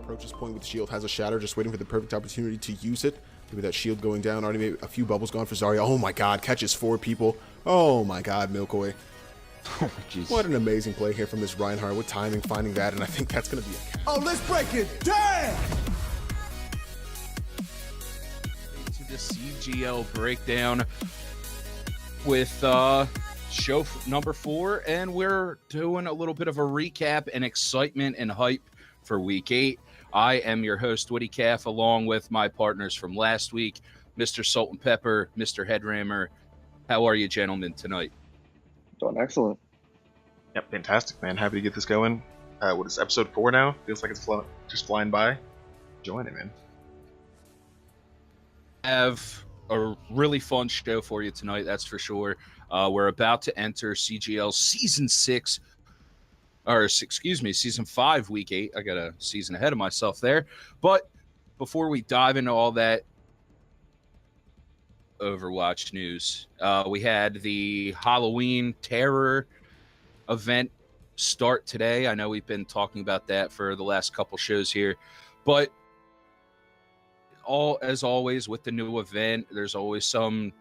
approaches point with the shield, has a shatter, just waiting for the perfect opportunity to use it. Maybe that shield going down, already made a few bubbles gone for Zarya. Oh my god, catches 4 people. Oh my god, Milkoi. Oh, jeez. What an amazing play here from this Reinhardt. What timing finding that, and I think that's going to be a... Oh, let's break it down! To the CGL Breakdown with show number 4, and we're doing a little bit of a recap and excitement and hype for week 8. I am your host, Woody Calf, along with my partners from last week, Mr. Salt and Pepper, Mr. Headrammer. How are you, gentlemen, tonight? Doing excellent. Yep, fantastic, man. Happy to get this going. What is episode 4 now? Feels like it's just flying by. Join it, man. Have a really fun show for you tonight, that's for sure. We're about to enter CGL Season 6, or excuse me, Season 5, Week 8. I got a season ahead of myself there. But before we dive into all that Overwatch news, we had the Halloween Terror event start today. I know we've been talking about that for the last couple shows here, but as always with the new event, there's always some,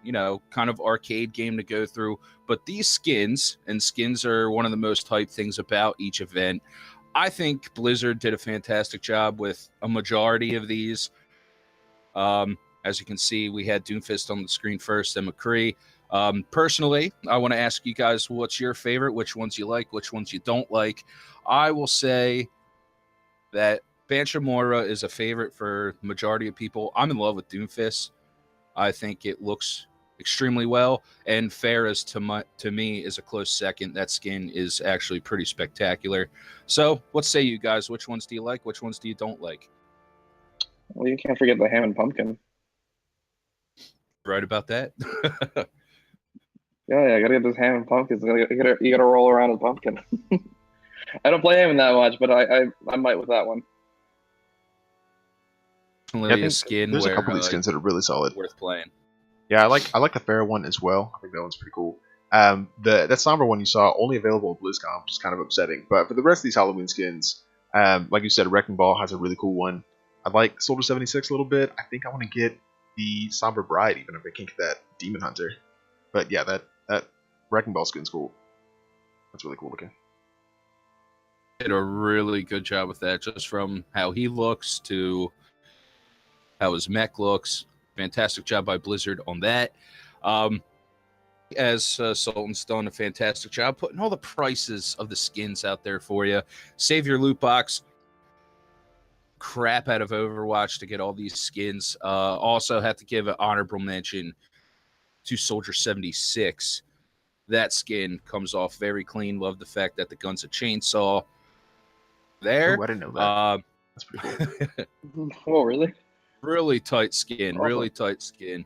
kind of arcade game to go through. But these skins are one of the most hyped things about each event. I think Blizzard did a fantastic job with a majority of these. As you can see, we had Doomfist on the screen first and McCree. Personally, I want to ask you guys, what's your favorite? Which ones you like? Which ones you don't like? I will say that Banshamora is a favorite for the majority of people. I'm in love with Doomfist. I think it looks extremely well. And Pharah's, to me, is a close second. That skin is actually pretty spectacular. So what say you guys? Which ones do you like? Which ones do you don't like? Well, you can't forget the ham and pumpkin. Right about that? Yeah, gotta get those ham and pumpkins. You gotta roll around with pumpkin. I don't play ham that much, but I might with that one. A skin there's where, a couple of these skins that are really solid. Worth playing. Yeah, I like the Pharah one as well. I think that one's pretty cool. That Sombra one you saw only available at BlizzCon, which is kind of upsetting. But for the rest of these Halloween skins, like you said, Wrecking Ball has a really cool one. I like Soldier 76 a little bit. I think I want to get the Sombra Bride, even if I can't get that Demon Hunter. But yeah, that Wrecking Ball skin's cool. That's really cool looking. Did a really good job with that, just from how he looks to how his mech looks. Fantastic job by Blizzard on that. As Sultan's done a fantastic job putting all the prices of the skins out there for you. Save your loot box. Crap out of Overwatch to get all these skins. Also have to give an honorable mention to Soldier 76. That skin comes off very clean. Love the fact that the gun's a chainsaw. There. Ooh, I didn't know that. That's pretty cool. Oh, really? Really tight skin. Really tight skin.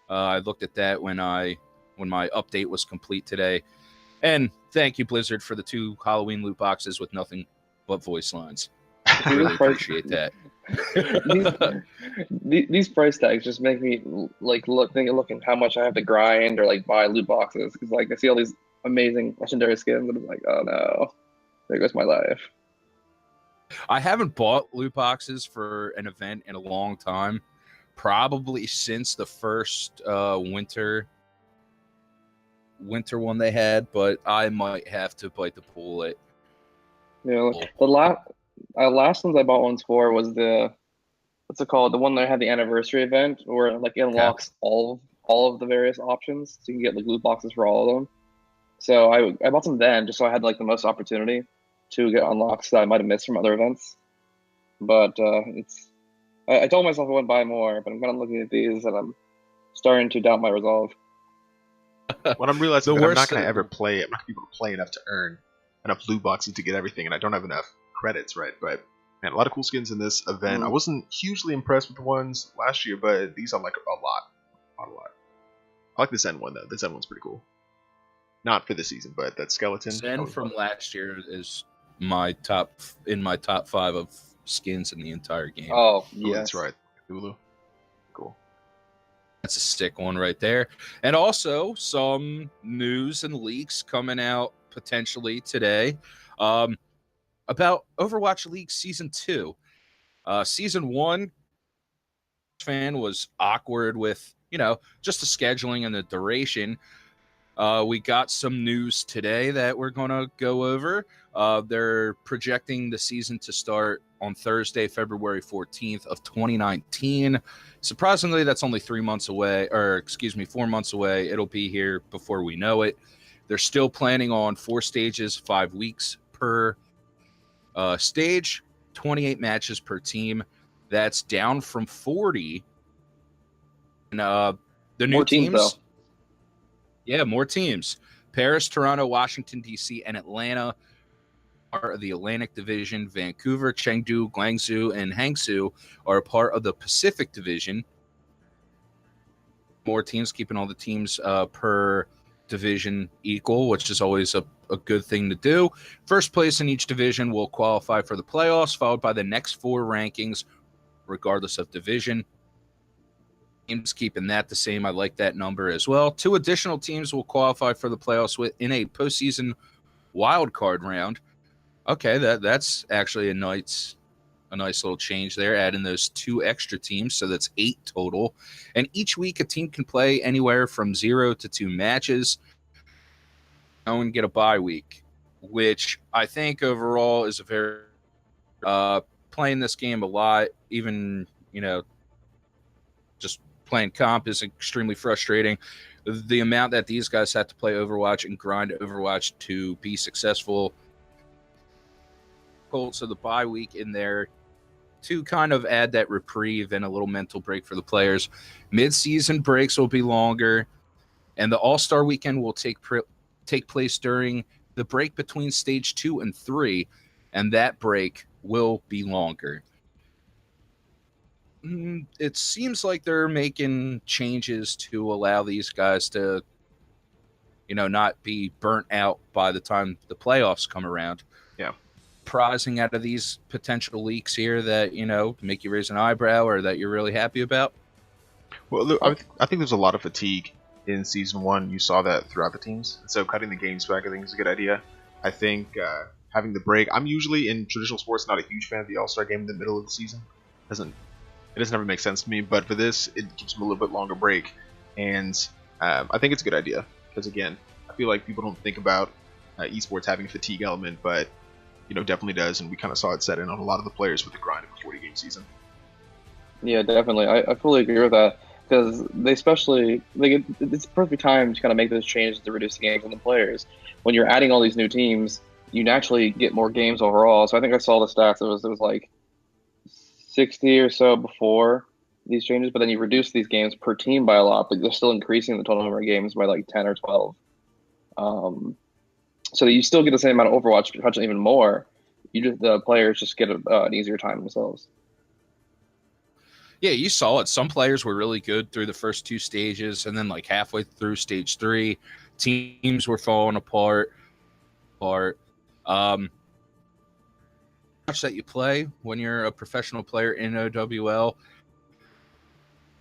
I looked at that when my update was complete today. And thank you, Blizzard, for the 2 Halloween loot boxes with nothing but voice lines. I really appreciate that. these price tags just make me looking how much I have to grind or buy loot boxes, because I see all these amazing legendary skins and I'm like, oh no, there goes my life. I haven't bought loot boxes for an event in a long time, probably since the first winter one they had, but I might have to bite the bullet. Yeah, the last ones I bought ones for was what's it called? The one that had the anniversary event where it unlocks all of the various options, so you can get loot boxes for all of them. So I bought some then just so I had the most opportunity to get unlocks that I might have missed from other events. But I told myself I wouldn't buy more, but I'm kind of looking at these and I'm starting to doubt my resolve. What I'm realizing is I'm not going to ever play. I'm not going to be able to play enough to earn enough loot boxes to get everything, and I don't have enough credits, right? But man, a lot of cool skins in this event. I wasn't hugely impressed with the ones last year, but these I like a lot. I like the Zen one though. The Zen one's pretty cool. Not for this season, but that skeleton. Zen from last year is in my top 5 of skins in the entire game. Oh, yeah, that's right. Hulu. Cool. That's a sick one right there. And also some news and leaks coming out potentially today about Overwatch League Season 2. Season 1 fan was awkward with, just the scheduling and the duration. We got some news today that we're going to go over. They're projecting the season to start on Thursday, February 14th of 2019. Surprisingly, that's only 4 months away. It'll be here before we know it. They're still planning on 4 stages, 5 weeks per stage, 28 matches per team. That's down from 40. And the new More teams, though. Yeah, more teams. Paris, Toronto, Washington, D.C., and Atlanta are the Atlantic Division. Vancouver, Chengdu, Guangzhou, and Hangzhou are a part of the Pacific Division. More teams, keeping all the teams per division equal, which is always a good thing to do. First place in each division will qualify for the playoffs, followed by the next 4 rankings, regardless of division. Teams keeping that the same. I like that number as well. 2 additional teams will qualify for the playoffs in a postseason wild card round. Okay, that's actually a nice little change there, adding those 2 extra teams, so that's 8 total. And each week a team can play anywhere from 0 to 2 matches and get a bye week, which I think overall is a very playing this game a lot, even just playing comp is extremely frustrating. The amount that these guys have to play Overwatch and grind Overwatch to be successful. So the bye week in there to kind of add that reprieve and a little mental break for the players. Mid-season breaks will be longer, and the All-Star Weekend will take place during the break between Stage 2 and 3, and that break will be longer. It seems like they're making changes to allow these guys to, not be burnt out by the time the playoffs come around. Yeah. Prizing out of these potential leaks here that, make you raise an eyebrow or that you're really happy about? Well, look, I think there's a lot of fatigue in Season 1. You saw that throughout the teams. And so cutting the games back, I think, is a good idea. I think having the break, I'm usually in traditional sports not a huge fan of the All-Star game in the middle of the season. It doesn't ever make sense to me, but for this, it gives them a little bit longer break. And I think it's a good idea. Because again, I feel like people don't think about esports having a fatigue element, but definitely does, and we kind of saw it set in on a lot of the players with the grind of a 40-game season. Yeah, definitely. I fully agree with that, because it's a perfect time to kind of make those changes to reduce the games on the players. When you're adding all these new teams, you naturally get more games overall. So I think I saw the stats. It was like 60 or so before these changes, but then you reduce these games per team by a lot, but they're still increasing the total number of games by like 10 or 12. So that you still get the same amount of Overwatch, potentially even more. The players just get an easier time themselves. Yeah, you saw it. Some players were really good through the first 2 stages, and then like halfway through Stage 3, teams were falling apart. Much that you play when you're a professional player in OWL.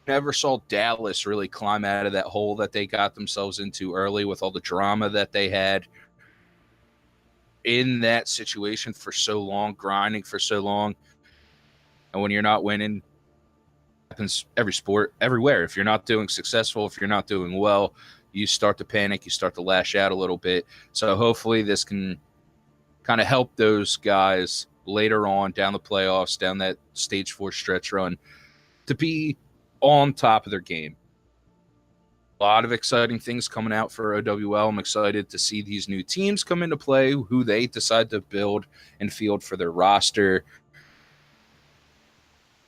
Never saw Dallas really climb out of that hole that they got themselves into early with all the drama that they had in that situation for so long, grinding for so long. And when you're not winning, it happens every sport, everywhere. If you're not doing successful, if you're not doing well, you start to panic, you start to lash out a little bit. So hopefully this can kind of help those guys later on down the playoffs, down that Stage 4 stretch run, to be on top of their game. A lot of exciting things coming out for OWL. I'm excited to see these new teams come into play, who they decide to build and field for their roster.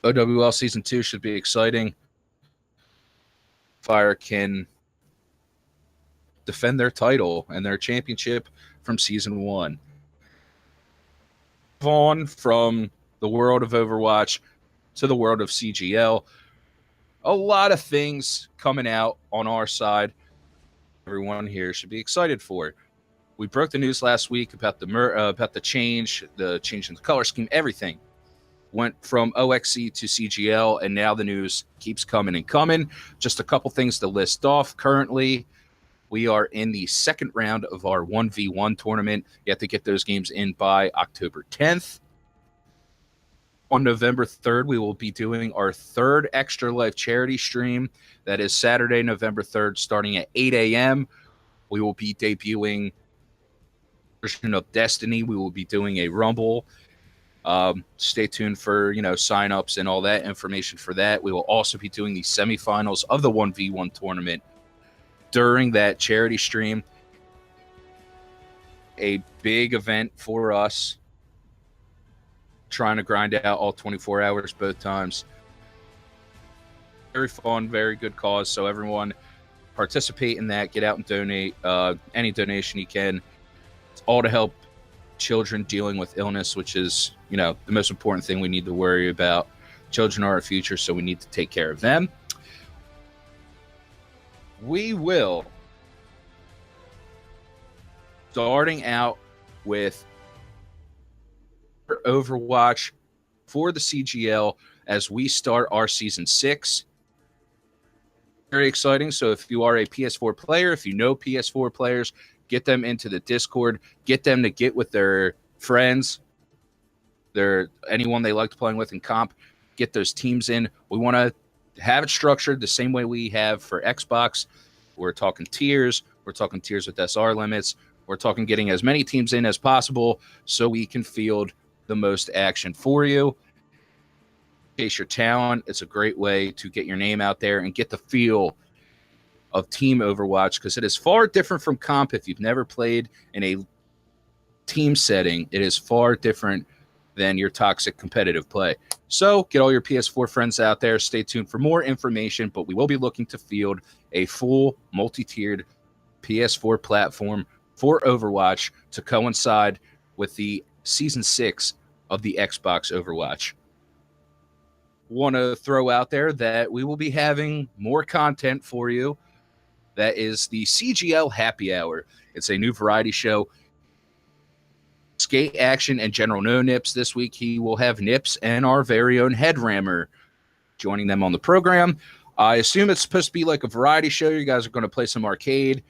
OWL Season 2 should be exciting. Fire can defend their title and their championship from Season 1. Move on from the world of Overwatch to the world of CGL. A lot of things coming out on our side. Everyone here should be excited for. We broke the news last week about the change in the color scheme. Everything went from OXC to CGL, and now the news keeps coming and coming. Just a couple things to list off. Currently, we are in the second round of our 1v1 tournament. You have to get those games in by October 10th. on November 3rd, we will be doing our third Extra Life charity stream. That is Saturday, November 3rd, starting at 8 a.m. We will be debuting version of Destiny. We will be doing a Rumble. Stay tuned for, signups and all that information for that. We will also be doing the semifinals of the 1v1 tournament during that charity stream. A big event for us. Trying to grind out all 24 hours both times. Very fun, very good cause. So everyone participate in that. Get out and donate. Any donation you can. It's all to help children dealing with illness, which is, the most important thing we need to worry about. Children are our future, so we need to take care of them. We will, starting out with Overwatch for the CGL as we start our Season 6. Very exciting. So if you are a PS4 player, if you know PS4 players, get them into the Discord. Get them to get with their friends, anyone they liked playing with in comp. Get those teams in. We want to have it structured the same way we have for Xbox. We're talking tiers. We're talking tiers with SR limits. We're talking getting as many teams in as possible so we can field the most action for you. Chase your talent. It's a great way to get your name out there and get the feel of Team Overwatch, because it is far different from comp. If you've never played in a team setting, it is far different than your toxic competitive play. So get all your PS4 friends out there. Stay tuned for more information, but we will be looking to field a full multi-tiered PS4 platform for Overwatch to coincide with the Season 6 of the Xbox Overwatch. Want to throw out there that we will be having more content for you. That is the CGL Happy Hour. It's a new variety show. Skate Action and General No Nips this week. He will have Nips and our very own Headrammer joining them on the program. I assume it's supposed to be like a variety show. You guys are going to play some arcade,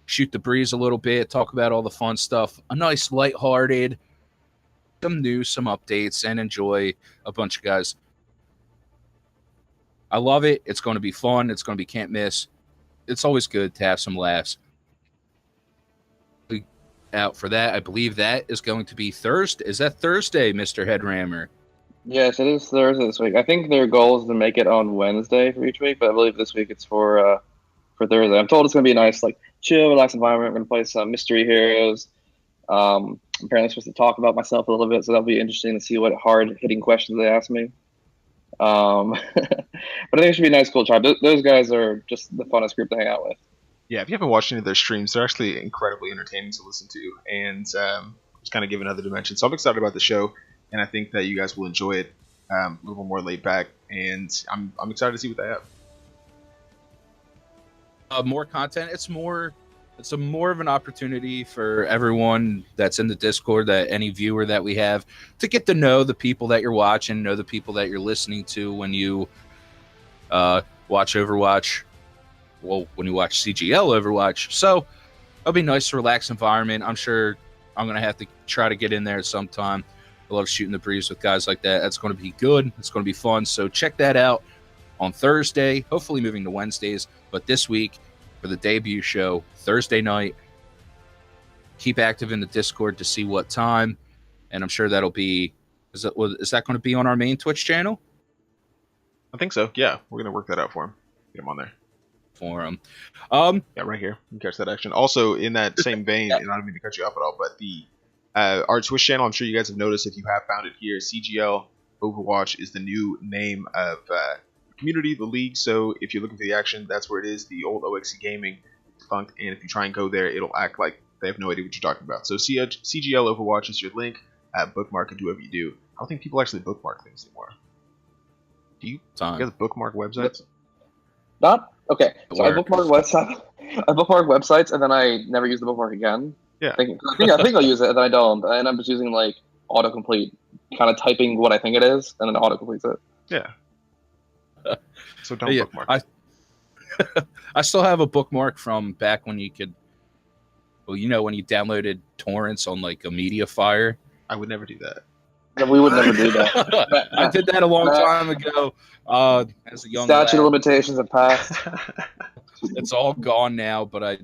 shoot the breeze a little bit, talk about all the fun stuff. A nice, lighthearted, some news, some updates, and enjoy a bunch of guys. I love it. It's going to be fun. It's going to be can't miss. It's always good to have some laughs. Out for that, I believe that is going to be Thursday. Is that Thursday, Mr. Headrammer? Yes, it is Thursday this week. I think their goal is to make it on Wednesday for each week, but I believe this week it's for Thursday. I'm told it's going to be a nice, chill, relaxed environment. We're going to play some mystery heroes. I'm apparently supposed to talk about myself a little bit, so that'll be interesting to see what hard-hitting questions they ask me. But I think it should be a nice, cool tribe. Those guys are just the funnest group to hang out with. Yeah, if you haven't watched any of their streams, they're actually incredibly entertaining to listen to, and just kind of give another dimension. So I'm excited about the show, and I think that you guys will enjoy it. A little more laid back, and I'm excited to see what they have. More content. It's more of an opportunity for everyone that's in the Discord, that any viewer that we have, to get to know the people that you're watching, know the people that you're listening to when you watch Overwatch. Well, when you watch CGL Overwatch. So it'll be a nice, relaxed environment. I'm sure I'm going to have to try to get in there sometime. I love shooting the breeze with guys like that. That's going to be good. It's going to be fun. So check that out on Thursday, hopefully moving to Wednesdays. But this week, for the debut show, Thursday night, keep active in the Discord to see what time. And I'm sure that'll be, is that going to be on our main Twitch channel? I think so. Yeah, we're going to work that out for him. Get him on there. For him. Yeah, right here. You can catch that action. Also, in that same vein, and I don't mean to cut you off at all, but the our Twitch channel, I'm sure you guys have noticed if you have found it here, CGL Overwatch is the new name of the community, the league. So if you're looking for the action, that's where it is. The old OXC Gaming defunct, and if you try and go there, it'll act like they have no idea what you're talking about. So CGL Overwatch is your link. Bookmark and do whatever you do. I don't think people actually bookmark things anymore. Do you? You guys bookmark websites? Not okay. So I bookmark websites, and then I never use the bookmark again. Yeah. I think I'll use it, and then I don't, and I'm just using autocomplete, kind of typing what I think it is, and then autocompletes it. Yeah. So don't bookmark. I still have a bookmark from back when you could, when you downloaded torrents on a media fire. I would never do that. We would never do that. I did that a long time ago as a young Statute of lad. limitations have passed. It's all gone now, but I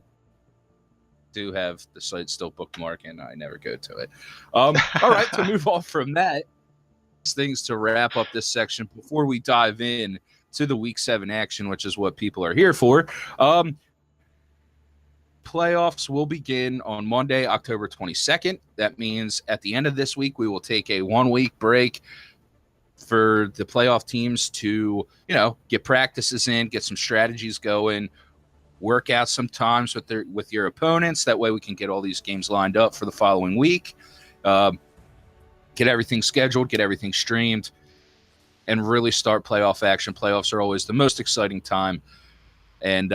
do have the site still bookmarked, and I never go to it. All right, to move on from that, things to wrap up this section before we dive in to the Week 7 action, which is what people are here for. Playoffs will begin on Monday, October 22nd. That means at the end of this week, we will take a 1-week break for the playoff teams to, get practices in, get some strategies going, work out some times with your opponents. That way we can get all these games lined up for the following week, get everything scheduled, get everything streamed, and really start playoff action. Playoffs are always the most exciting time, and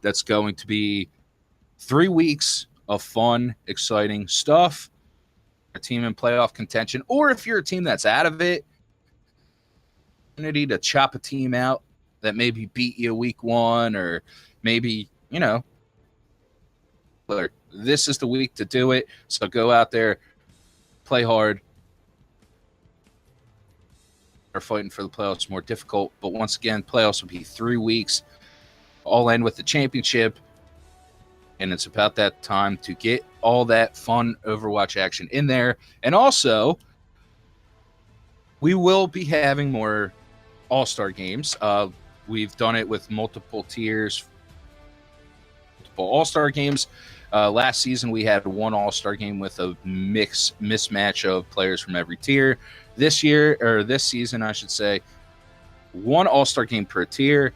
that's going to be 3 weeks of fun, exciting stuff. A team in playoff contention, or if you're a team that's out of it, opportunity to chop a team out that maybe beat you week 1, or maybe, this is the week to do it. So go out there, play hard. Are fighting for the playoffs more difficult, but once again, playoffs will be 3 weeks. All end with the championship. And it's about that time to get all that fun Overwatch action in there. And also, we will be having more All-Star games. We've done it with multiple tiers, multiple All-Star games. Last season, we had one All-Star game with a mismatch of players from every tier. This season, I should say, one All-Star game per tier.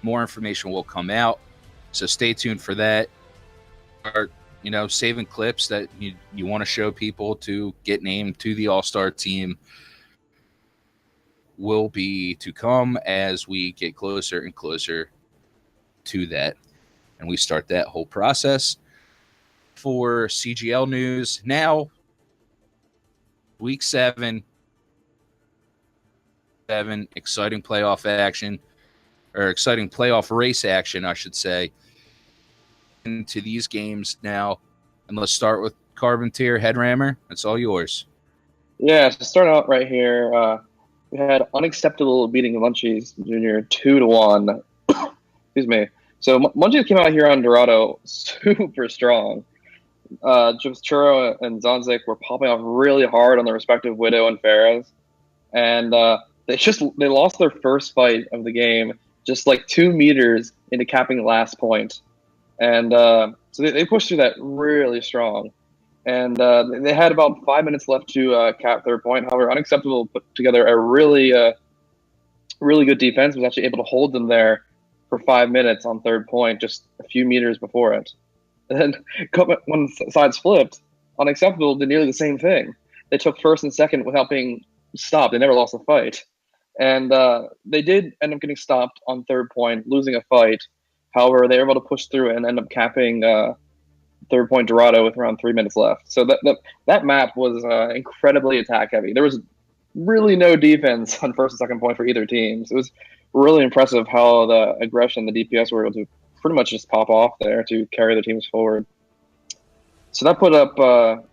More information will come out. So stay tuned for that. Or, saving clips that you want to show people to get named to the All-Star team will be to come as we get closer and closer to that. And we start that whole process. For CGL news, now, Week 7, exciting playoff action, or exciting playoff race action, I should say. Into these games now, and let's start with Carpentier Headrammer. It's all yours. Yeah, so start out right here. We had Unacceptable beating Munchies Jr. 2-1. Excuse me. So Munchies came out here on Dorado super strong. Just Churro and Zonzik were popping off really hard on their respective Widow and Pharahs, and they lost their first fight of the game just like 2 meters into capping the last point. And so they pushed through that really strong. And they had about 5 minutes left to cap third point. However, Unacceptable put together a really good defense, was actually able to hold them there for 5 minutes on third point, just a few meters before it. And then when sides flipped, Unacceptable did nearly the same thing. They took first and second without being stopped. They never lost a fight. And they did end up getting stopped on third point, losing a fight. However, they were able to push through and end up capping third point Dorado with around 3 minutes left. So that map was incredibly attack heavy. There was really no defense on first and second point for either team. So it was really impressive how the aggression, the DPS were able to pretty much just pop off there to carry the teams forward. So that put up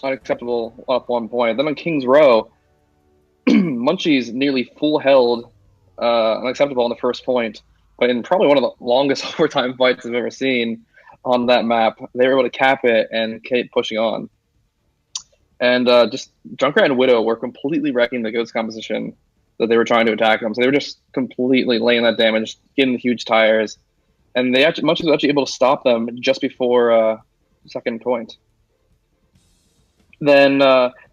Unacceptable up 1 point. Then on King's Row, Munchies nearly full held Unacceptable on the first point. But in probably one of the longest overtime fights I've ever seen on that map, they were able to cap it and keep pushing on. And just Junkrat and Widow were completely wrecking the Ghost composition that they were trying to attack them. So they were just completely laying that damage, getting the huge tires. And Munchies was actually able to stop them just before second point. Then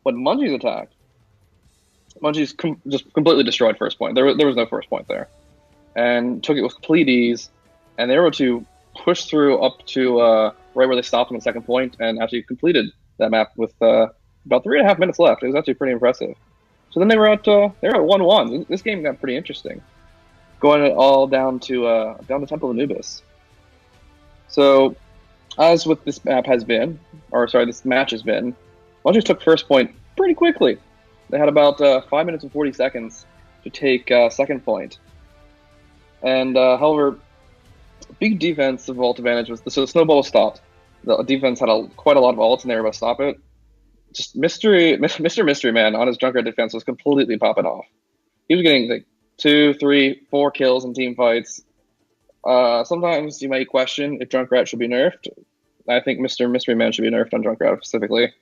when Munchies attacked, Munchies just completely destroyed first point. There was no first point there. And took it with complete ease, and they were able to push through up to right where they stopped them at second point, and actually completed that map with about 3.5 minutes left. It was actually pretty impressive. So then they were at 1-1. This game got pretty interesting, going all down to Temple of Anubis. So, as with this match has been, Munchies took first point pretty quickly. They had about 5 minutes and 40 seconds to take second point. And however, big defensive ult advantage was so the snowball was stopped. The defense had quite a lot of ults and they were able to stop it. just Mr. Mystery Man on his Junkrat defense was completely popping off. He was getting like 2, 3, 4 kills in team fights. Sometimes you might question if Junkrat should be nerfed. I think Mr. Mystery Man should be nerfed on Junkrat specifically.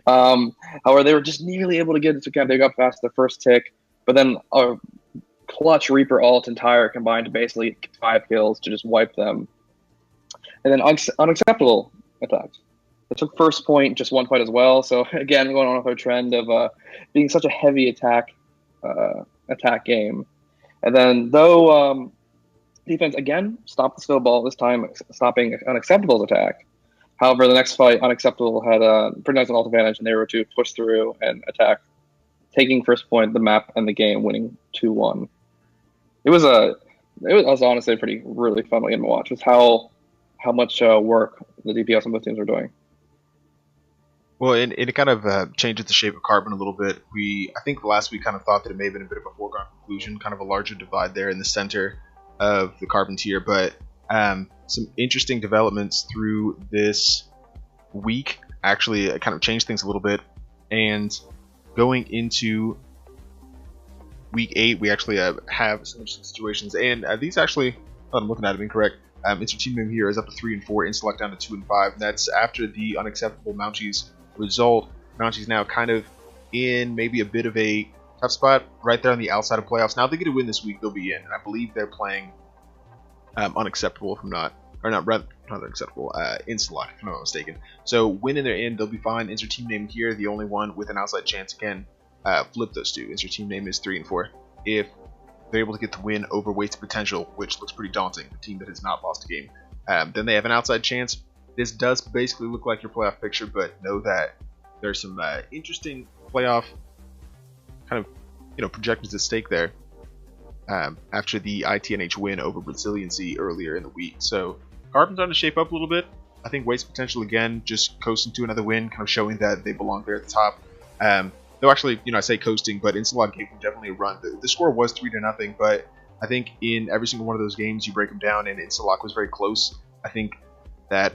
However, they were just nearly able to get it to camp. They got past the first tick, but then a clutch Reaper ult and Tire combined to basically 5 kills to just wipe them. And then unacceptable attacks. They took first point, just 1 fight as well. So again, going on with our trend of being such a heavy attack game. And then though defense again stopped the snowball, this time stopping Unacceptable's attack. However, the next fight, Unacceptable had a pretty nice ult advantage, and they were to push through and attack, taking first point, the map, and the game, winning 2-1. It was honestly a really fun game to watch. With how much work the DPS on both teams were doing. Well, and it kind of changes the shape of Carbon a little bit. I think last week kind of thought that it may have been a bit of a foregone conclusion, kind of a larger divide there in the center of the Carbon tier, but some interesting developments through this week actually kind of changed things a little bit. And going into week 8, we actually have some interesting situations, and these actually, I'm looking at them incorrect. Insert team name here is up to 3 and 4, Inselect down to 2 and 5. And that's after the Unacceptable Mounties result. Mounties now kind of in maybe a bit of a tough spot right there on the outside of playoffs. Now, if they get a win this week, they'll be in. And I believe they're playing Unacceptable, if I'm not, or not Unacceptable, Inselect, if I'm not mistaken. So, win and they're in, they'll be fine. Insert team name here, the only one with an outside chance again. Flip those two. Insert team name is 3 and 4. If they're able to get the win over Wasted Potential, which looks pretty daunting, the team that has not lost a game, then they have an outside chance. This does basically look like your playoff picture, but know that there's some interesting playoff kind of projections at stake there after the ITNH win over Resiliency earlier in the week. So Carbon's starting to shape up a little bit. I think Wasted Potential again just coasting to another win, kind of showing that they belong there at the top. Though actually, I say coasting, but Insalot gave them definitely a run. The score was 3-0, but I think in every single one of those games, you break them down, and Insalot was very close. I think that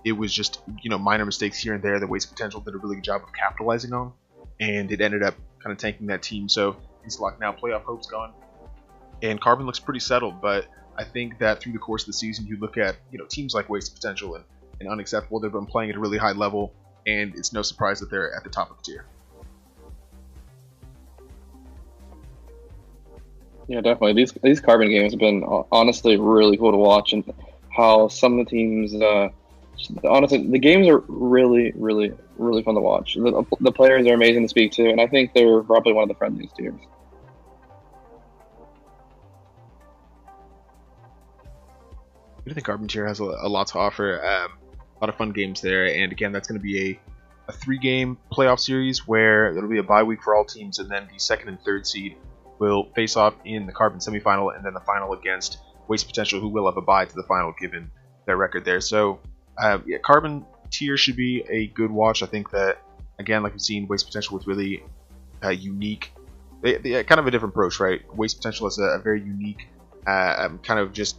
it was just, minor mistakes here and there that Waste Potential did a really good job of capitalizing on, and it ended up kind of tanking that team. So Insalot now playoff hope's gone, and Carbon looks pretty settled. But I think that through the course of the season, you look at teams like Waste Potential and Unacceptable. They've been playing at a really high level, and it's no surprise that they're at the top of the tier. Yeah, definitely. These Carbon games have been honestly really cool to watch, and how some of the teams, honestly, the games are really, really, really fun to watch. The players are amazing to speak to, and I think they're probably one of the friendliest teams. I think Carbon tier has a lot to offer. A lot of fun games there, and again, that's going to be a 3-game playoff series where it'll be a bye week for all teams, and then the 2nd and 3rd seed will face off in the Carbon semifinal, and then the final against Waste Potential, who will have a bye to the final given their record there. So, Carbon tier should be a good watch. I think that, again, like we've seen, Waste Potential with really unique, they kind of a different approach, right? Waste Potential has a very unique kind of just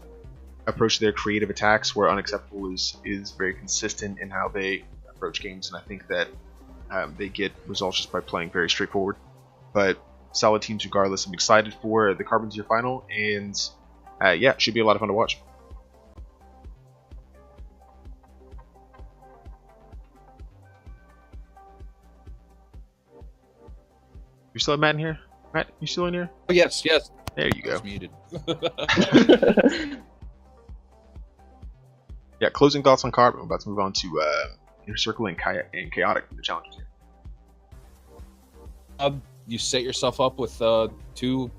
approach to their creative attacks, where Unacceptable is very consistent in how they approach games, and I think that they get results just by playing very straightforward. But solid teams regardless. I'm excited for the Carbon tier final, and should be a lot of fun to watch. You still have Matt in here? Matt, you still in here? Oh, yes. There you go. I was muted. Yeah, closing thoughts on Carbon. We're about to move on to Inner Circle and Chaotic from the Challengers here. You set yourself up with 2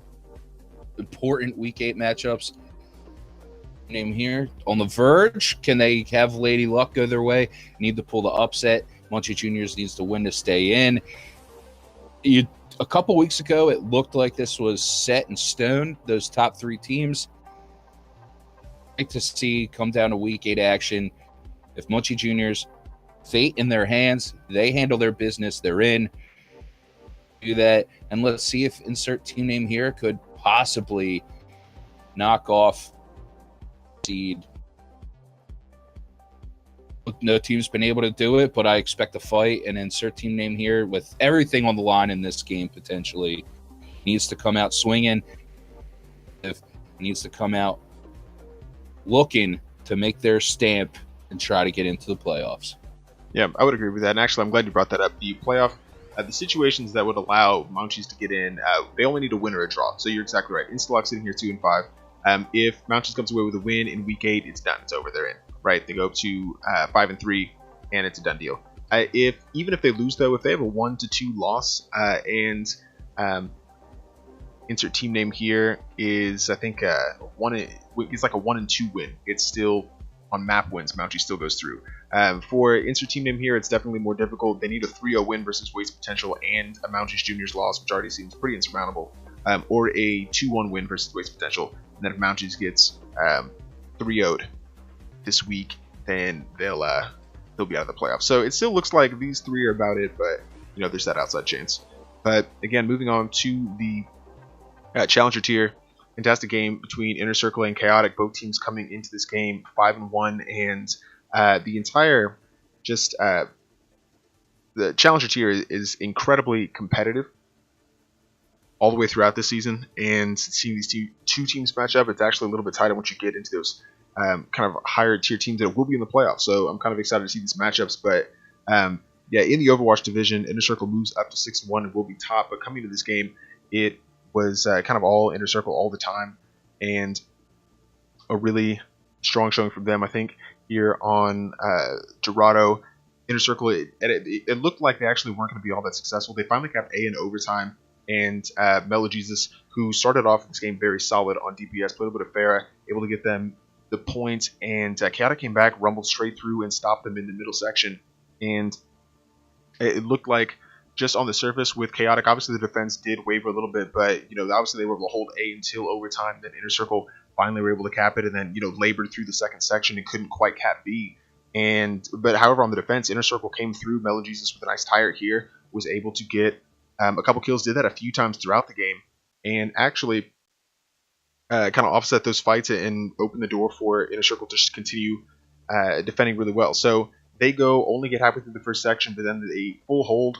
important Week 8 matchups. Name here on the verge. Can they have Lady Luck go their way? Need to pull the upset. Munchie Juniors needs to win to stay in. A couple weeks ago, it looked like this was set in stone. Those top 3 teams. I'd like to see come down to Week 8 action. If Munchie Juniors, fate in their hands, they handle their business. They're in. Do that, and let's see if insert team name here could possibly knock off seed No team's been able to do it, but I expect a fight. And insert team name here with everything on the line in this game potentially needs to come out swinging. If needs to come out looking to make their stamp and try to get into the playoffs. Yeah, I would agree with that. And actually, I'm glad you brought that up. The playoff, the situations that would allow Mounchies to get in, they only need a win or a draw. So you're exactly right. Instalock sitting here 2-5. If Mounchies comes away with a win in week 8, it's done. It's over. They're in. Right? They go up to 5-3, and it's a done deal. Even if they lose, though, if they have a 1-2 loss, and insert team name here is, I think, it's like a 1-2 win. It's still on map wins. Mounchie still goes through. For insert team name here, it's definitely more difficult. They need a 3-0 win versus Waste Potential and a Mounchies Juniors loss, which already seems pretty insurmountable, or a 2-1 win versus Waste Potential. And then if Mounchies gets 3-0'd this week, then they'll be out of the playoffs. So it still looks like these three are about it, but there's that outside chance. But again, moving on to the Challenger tier, fantastic game between Inner Circle and Chaotic. Both teams coming into this game 5-1, and the entire the Challenger tier is incredibly competitive all the way throughout this season. And seeing these two teams match up, it's actually a little bit tighter once you get into those kind of higher tier teams that will be in the playoffs. So I'm kind of excited to see these matchups. But in the Overwatch division, Inner Circle moves up to 6-1 and will be top. But coming to this game, it was kind of all Inner Circle all the time, and a really strong showing from them. I think here on Dorado, Inner Circle, it looked like they actually weren't going to be all that successful. They finally kept A in overtime, and Mellow Jesus, who started off this game very solid on DPS, played a bit of Pharah, able to get them the point, and Chaotic came back, rumbled straight through, and stopped them in the middle section. And it looked like, just on the surface with Chaotic, obviously the defense did waver a little bit, but obviously they were able to hold A until overtime. Then Inner Circle finally were able to cap it, and then labored through the second section and couldn't quite cap B. But however, on the defense, Inner Circle came through. Mellow Jesus with a nice tire here was able to get a couple kills. Did that a few times throughout the game, and actually kind of offset those fights and open the door for Inner Circle to just continue defending really well. So they only get halfway through the first section, but then they full hold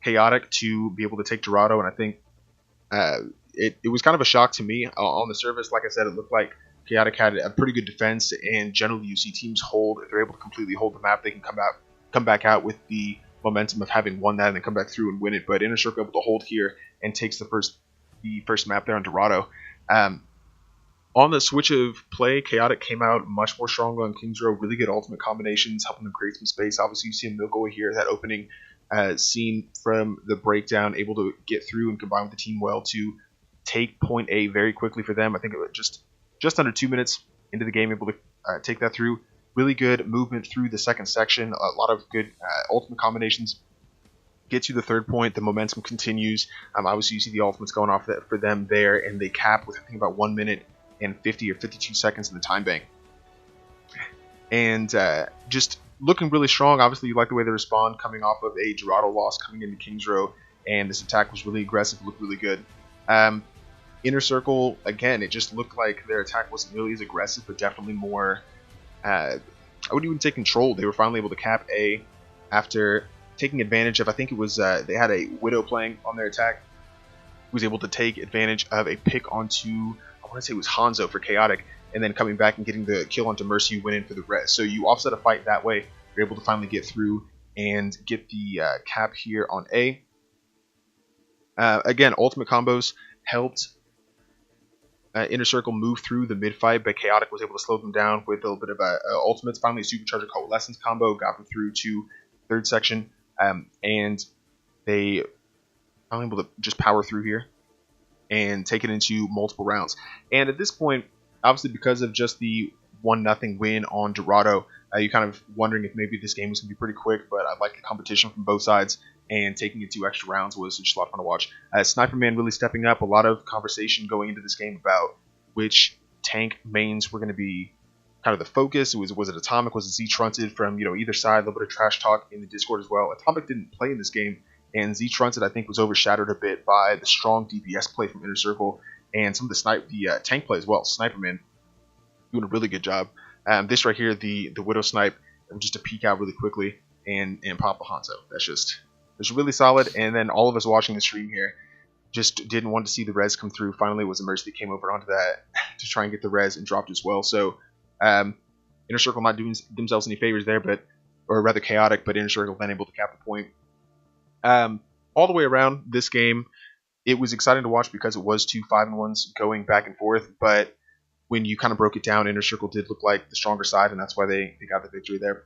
Chaotic to be able to take Dorado, and I think it was kind of a shock to me on the surface. Like I said, it looked like Chaotic had a pretty good defense, and generally you see teams hold. If they're able to completely hold the map, they can come back out with the momentum of having won that and then come back through and win it. But Inner Circle able to hold here and takes the first map there on Dorado. On the switch of play, Chaotic came out much more strongly on Kings Row. Really good ultimate combinations, helping them create some space. Obviously, you see him go here, that opening scene from the breakdown, able to get through and combine with the team well to take point A very quickly for them. I think it was just under 2 minutes into the game, able to take that through. Really good movement through the second section. A lot of good ultimate combinations. Get to the third point, the momentum continues. Obviously, you see the ultimates going off for them there, and they cap with, I think, about 1 minute and 50 or 52 seconds in the time bank. And just looking really strong. Obviously, you like the way they respond coming off of a Dorado loss coming into Kings Row, and this attack was really aggressive, looked really good. Inner Circle, again, it just looked like their attack wasn't nearly as aggressive, but definitely more, I wouldn't even say control. They were finally able to cap A after taking advantage of, I think it was, they had a Widow playing on their attack, who was able to take advantage of a pick onto, I want to say it was Hanzo for Chaotic, and then coming back and getting the kill onto Mercy, win in for the rest. So you offset a fight that way. You're able to finally get through and get the cap here on A. Again, ultimate combos helped Inner Circle move through the mid fight, but Chaotic was able to slow them down with a little bit of ultimates. Finally, a Supercharger Coalescence combo got them through to third section, and they finally able to just power through here and take it into multiple rounds. And at this point, obviously because of just the 1-0 win on Dorado, you're kind of wondering if maybe this game was going to be pretty quick, but I like the competition from both sides, and taking it 2 extra rounds was just a lot of fun to watch. Sniper Man really stepping up, a lot of conversation going into this game about which tank mains were going to be kind of the focus. Was it Atomic? Was it Z-Trunted from either side? A little bit of trash talk in the Discord as well. Atomic didn't play in this game, and Z-Trunted I think was overshadowed a bit by the strong DPS play from Inner Circle and some of the tank play as well. Sniper Man doing a really good job. This right here, the Widow snipe, just to peek out really quickly and pop a Hanzo. That's really solid. And then all of us watching the stream here just didn't want to see the res come through. Finally, it was a Mercy that came over onto that to try and get the res and dropped as well. So Inner Circle not doing themselves any favors there, or rather Chaotic, but Inner Circle then able to cap the point. All the way around this game, it was exciting to watch because it was two 5-1s going back and forth, but when you kind of broke it down, Inner Circle did look like the stronger side, and that's why they got the victory there.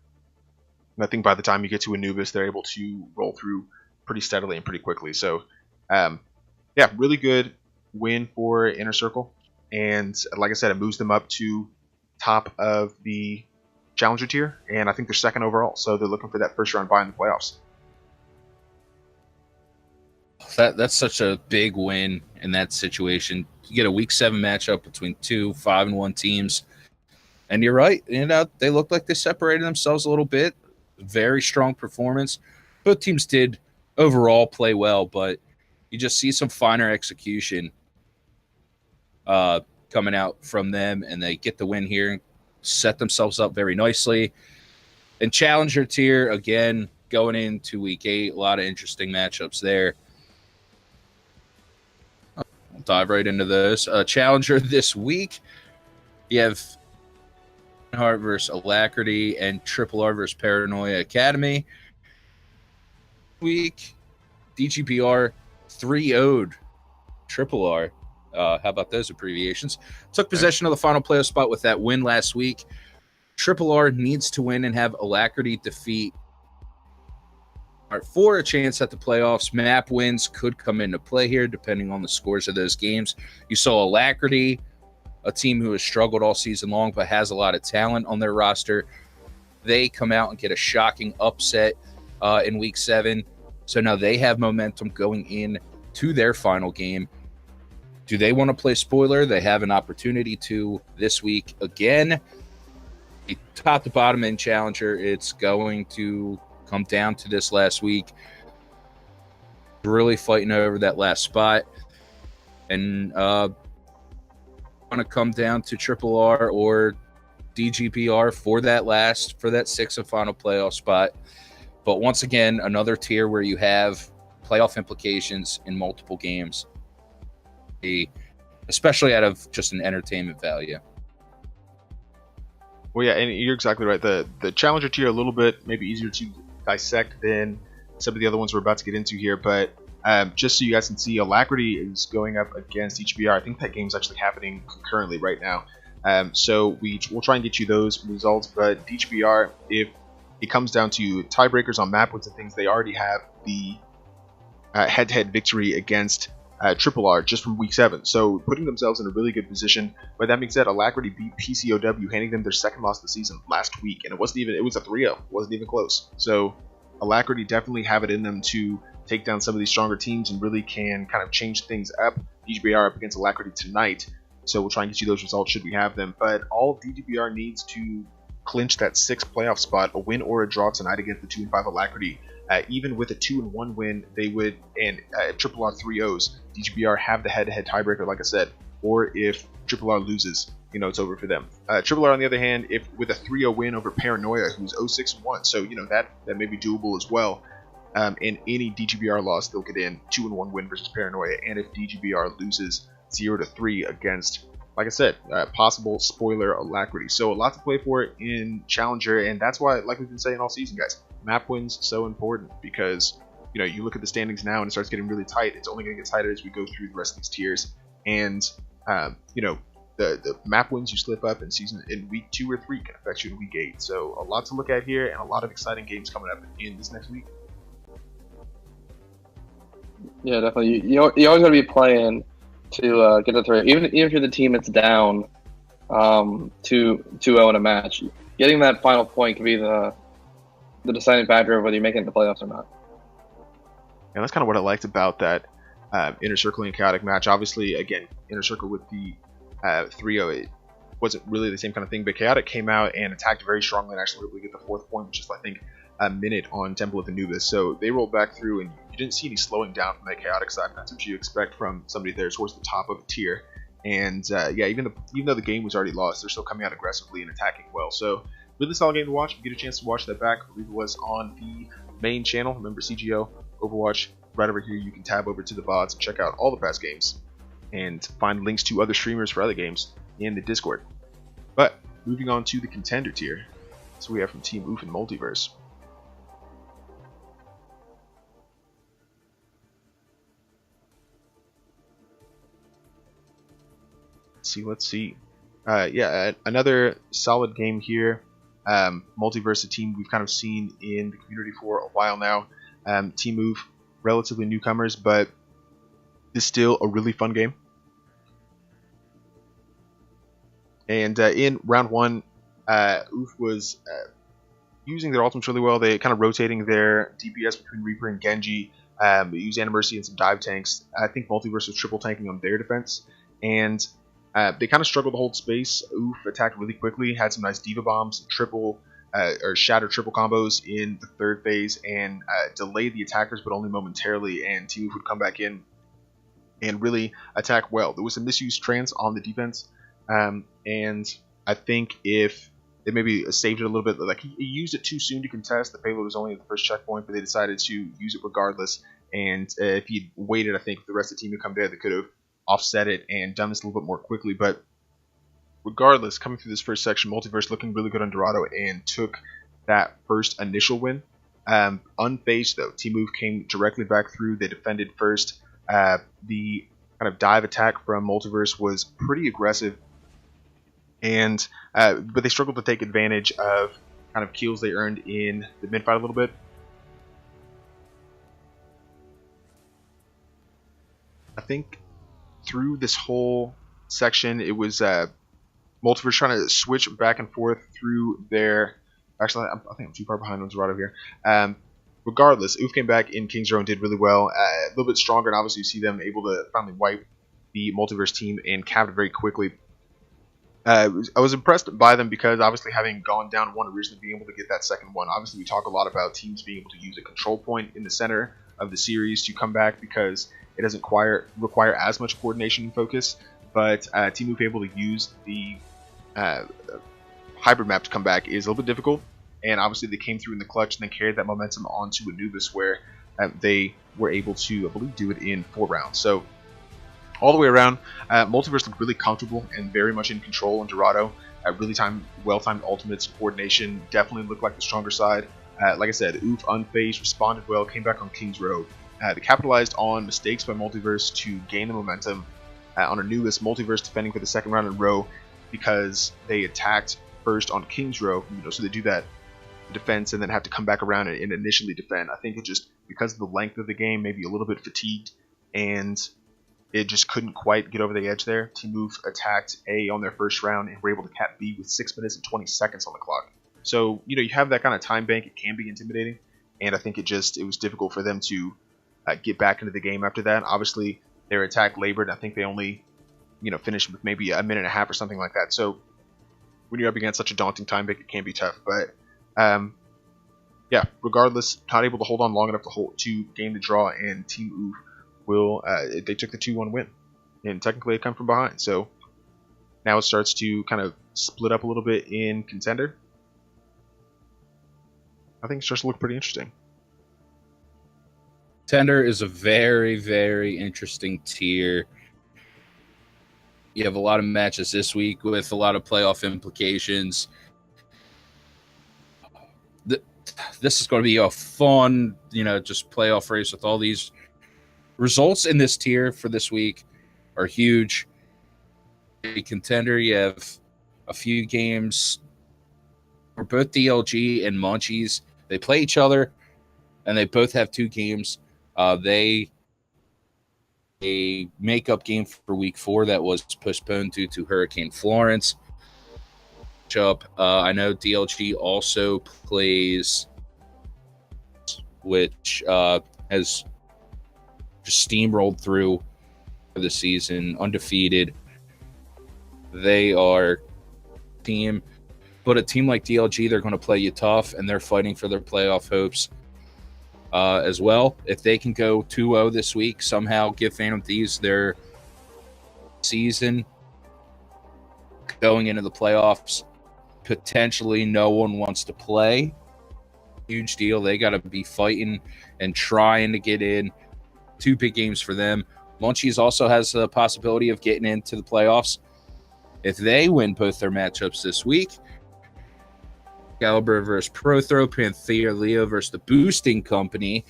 And I think by the time you get to Anubis, they're able to roll through pretty steadily and pretty quickly. So, yeah, really good win for Inner Circle. And like I said, it moves them up to top of the Challenger tier, and I think they're second overall. So they're looking for that first round bye in the playoffs. That's such a big win in that situation. You get a Week 7 matchup between two 5-1 teams. And you're right. They looked like they separated themselves a little bit. Very strong performance. Both teams did overall play well, but you just see some finer execution coming out from them, and they get the win here and set themselves up very nicely. And Challenger tier, again, going into Week 8, a lot of interesting matchups there. I'll dive right into those. Challenger this week, you have Heart versus Alacrity and Triple R versus Paranoia Academy. Week, DGPR 3-0'd Triple R. How about those abbreviations? Took possession of the final playoff spot with that win last week. Triple R needs to win and have Alacrity defeat for a chance at the playoffs. Map wins could come into play here depending on the scores of those games. You saw Alacrity, a team who has struggled all season long but has a lot of talent on their roster. They come out and get a shocking upset in Week 7. So now they have momentum going in to their final game. Do they want to play spoiler? They have an opportunity to this week again. Top to bottom in Challenger, it's going to come down to this last week. Really fighting over that last spot. And going to come down to Triple R or DGPR for that sixth and final playoff spot. But once again, another tier where you have playoff implications in multiple games, especially out of just an entertainment value. Well, yeah, and you're exactly right. The Challenger tier a little bit maybe easier to dissect than some of the other ones we're about to get into here, but just so you guys can see, Alacrity is going up against HBR. I think that game's actually happening concurrently right now. So we'll try and get you those results, but HBR, if it comes down to tiebreakers on map wins and things, they already have the head-to-head victory against Triple R just from Week 7, so putting themselves in a really good position. But that being said, Alacrity beat PCOW, handing them their second loss of the season last week, and it was a 3-0. It wasn't even close. So Alacrity definitely have it in them to take down some of these stronger teams and really can kind of change things up. DGBR up against Alacrity tonight, so we'll try and get you those results should we have them. But all DGBR needs to clinch that 6th playoff spot, a win or a draw tonight against the 2-5 Alacrity. Even with a 2-1 win, they would, and Triple R 3-0s, DGBR have the head-to-head tiebreaker, like I said. Or if Triple R loses, it's over for them. Triple R, on the other hand, if with a 3-0 win over Paranoia, who's 0-6-1, so that may be doable as well. And any DGBR loss, they'll get in 2-1 win versus Paranoia. And if DGBR loses 0-3 against, like I said, possible spoiler Alacrity. So a lot to play for in Challenger, and that's why, like we've been saying all season, guys, map wins so important because you look at the standings now and it starts getting really tight. It's only going to get tighter as we go through the rest of these tiers, and the map wins you slip up in week 2 or 3 can affect you in week 8. So a lot to look at here and a lot of exciting games coming up in this next week. Yeah, definitely. You always got to be playing to get the 3. Even if you're the team that's down 2-0 in a match, getting that final point can be the deciding factor of whether you make it in the playoffs or not. And that's kind of what I liked about that Inner Circle and Chaotic match. Obviously, again, Inner Circle with the 3-0, it wasn't really the same kind of thing, but Chaotic came out and attacked very strongly and actually were able to get the 4th point, which is, I think, a minute on Temple of Anubis. So they rolled back through, and you didn't see any slowing down from that Chaotic side. That's what you expect from somebody there towards the top of the tier. And yeah, even though the game was already lost, they're still coming out aggressively and attacking well. So Really solid game to watch. If you get a chance to watch that back, I believe it was on the main channel. Remember CGL Overwatch. Right over here, you can tab over to the VODs and check out all the past games and find links to other streamers for other games in the Discord. But moving on to the contender tier. So we have from Team Oof and Multiverse. Let's see. Yeah, another solid game here. Multiverse, a team we've kind of seen in the community for a while now. Team Oof, relatively newcomers, but is still a really fun game. And in round one, Oof was using their ultimates really well. They kind of rotating their DPS between Reaper and Genji. They used Mercy and some dive tanks. I think Multiverse was triple tanking on their defense. And they kind of struggled to hold space. Oof attacked really quickly, had some nice Diva bombs, or Shatter triple combos in the third phase, and delayed the attackers, but only momentarily. And Team Oof would come back in and really attack well. There was some misused trance on the defense, and I think if they maybe saved it a little bit, like he used it too soon to contest. The payload was only at the first checkpoint, but they decided to use it regardless. And if he'd waited, I think the rest of the team would come there. They could have offset it and done this a little bit more quickly. But regardless, coming through this first section, Multiverse looking really good on Dorado and took that first initial win. Unfazed though, Team Oof came directly back through. They defended first. The kind of dive attack from Multiverse was pretty aggressive, and but they struggled to take advantage of kind of kills they earned in the mid fight a little bit. I think through this whole section, it was Multiverse trying to switch back and forth through their. Actually, I think I'm too far behind on Dorado here. Regardless, Oof came back in King's Row and did really well. A little bit stronger, and obviously you see them able to finally wipe the Multiverse team and cap it very quickly. I was impressed by them because obviously having gone down one originally, being able to get that second one. Obviously we talk a lot about teams being able to use a control point in the center of the series to come back because it doesn't require as much coordination and focus. But Team Oof able to use the hybrid map to come back is a little bit difficult. And obviously they came through in the clutch and then carried that momentum onto Anubis, where they were able to, I believe, do it in 4 rounds. So all the way around, Multiverse looked really comfortable and very much in control. And Dorado, really well-timed ultimates, coordination, definitely looked like the stronger side. Like I said, Oof unfazed, responded well, came back on King's Row. They capitalized on mistakes by Multiverse to gain the momentum. On Anubis, Multiverse defending for the second round in a row because they attacked first on King's Row, so they do that defense and then have to come back around and initially defend. I think it just, because of the length of the game, maybe a little bit fatigued, and it just couldn't quite get over the edge there. Team Oof attacked A on their first round and were able to cap B with 6 minutes and 20 seconds on the clock. So, you have that kind of time bank, it can be intimidating, and I think it was difficult for them to get back into the game after that. Obviously, their attack labored. I think they only, finished with maybe a minute and a half or something like that. So, when you're up against such a daunting time bank, it can be tough. But yeah, regardless, not able to hold on long enough to gain the draw, and Team Oof they took the 2-1 win, and technically it come from behind. So now it starts to kind of split up a little bit in contender. I think it starts to look pretty interesting. Contender is a very, very interesting tier. You have a lot of matches this week with a lot of playoff implications. This is going to be a fun, just playoff race with all these results in this tier for this week are huge. A contender, you have a few games for both DLG and Munchies. They play each other, and they both have 2 games. A makeup game for week 4 that was postponed due to Hurricane Florence. I know DLG also plays, which has just steamrolled through for the season, undefeated. They are a team, but a team like DLG, they're going to play you tough, and they're fighting for their playoff hopes as well. If they can go 2-0 this week, somehow give Phantom Thieves their season going into the playoffs, potentially no one wants to play. Huge deal. They got to be fighting and trying to get in. 2 big games for them. Munchies also has the possibility of getting into the playoffs if they win both their matchups this week. Excalibur versus Prothrow, Panthea Leo versus the Boosting Company.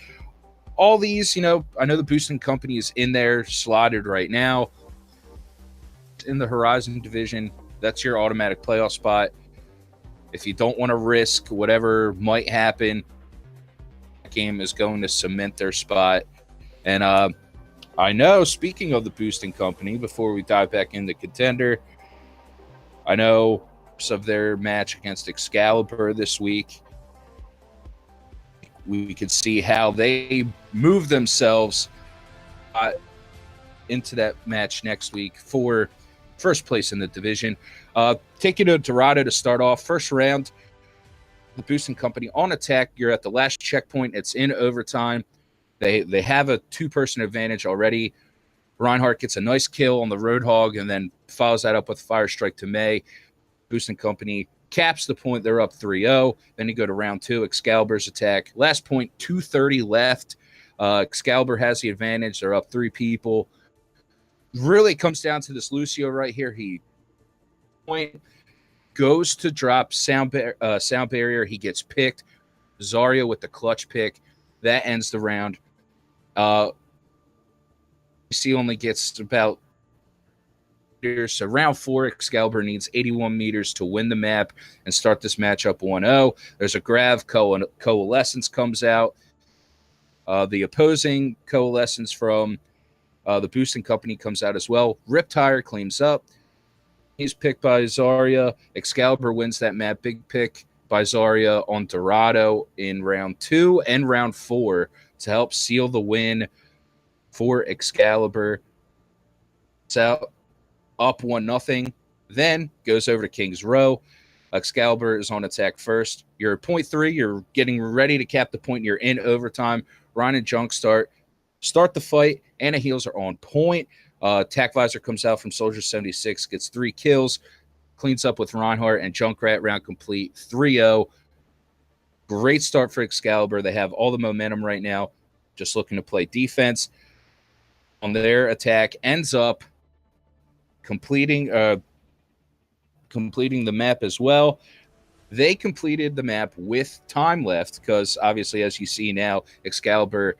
All these, I know the Boosting Company is in there slotted right now. In the Horizon division, that's your automatic playoff spot. If you don't want to risk whatever might happen, that game is going to cement their spot. And I know, speaking of the Boosting Company, before we dive back into Contender, I know of their match against Excalibur this week. We could see how they move themselves into that match next week for first place in the division. Take you to Dorado to start off. First round, the Boosting Company on attack. You're at the last checkpoint. It's in overtime. They have a 2-person advantage already. Reinhardt gets a nice kill on the Roadhog and then follows that up with a fire strike to May. Boosting Company caps the point. They're up 3-0. Then you go to round 2, Excalibur's attack. Last point, 2:30 left. Excalibur has the advantage. They're up 3 people. Really comes down to this Lucio right here. He point goes to drop sound barrier. He gets picked. Zarya with the clutch pick. That ends the round. BC only gets about meters. So round 4, Excalibur needs 81 meters to win the map and start this matchup 1-0. There's a Grav Coalescence comes out. The opposing Coalescence from the Boosting Company comes out as well. Riptire cleans up. He's picked by Zarya. Excalibur wins that map. Big pick by Zarya on Dorado in round 2 and round 4 to help seal the win for Excalibur. It's out up 1-0. Then goes over to King's Row. Excalibur is on attack first. You're at point 3. You're getting ready to cap the point. You're in overtime. Ryan and Junk start the fight. Anna heals are on point. Attack Visor comes out from Soldier 76, gets 3 kills, cleans up with Reinhardt and Junkrat, round complete 3-0. Great start for Excalibur. They have all the momentum right now, just looking to play defense. On their attack, ends up completing the map as well. They completed the map with time left because obviously, as you see now, Excalibur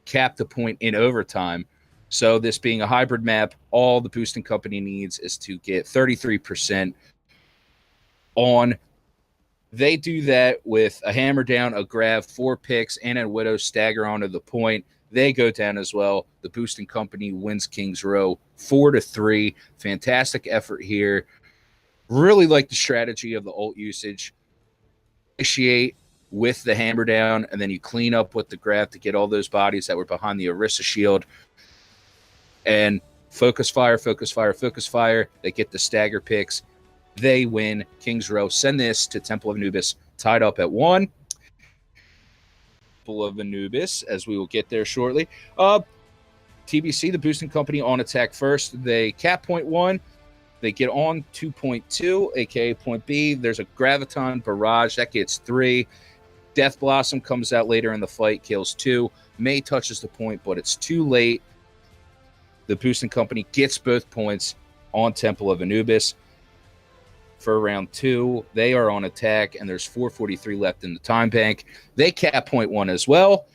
capped the point in overtime. So this being a hybrid map, all the Boosting Company needs is to get 33% on. They do that with a hammer down, a Grav, 4 picks, and a Widow stagger onto the point. They go down as well. The Boosting Company wins King's Row 4-3. Fantastic effort here. Really like the strategy of the ult usage. Initiate with the hammer down, and then you clean up with the Grav to get all those bodies that were behind the Orisa shield. And focus fire. They get the stagger picks. They win King's Row. Send this to Temple of Anubis, tied up at 1. Temple of Anubis, as we will get there shortly. TBC, the Boosting Company, on attack first. They cap point 1. They get on 2.2, aka point B. There's a Graviton Barrage that gets 3. Death Blossom comes out later in the fight, kills 2. May touches the point, but it's too late. The Boosting Company gets both points on Temple of Anubis. For round 2, they are on attack, and there's 4:43 left in the time bank. They cap point 1 as well,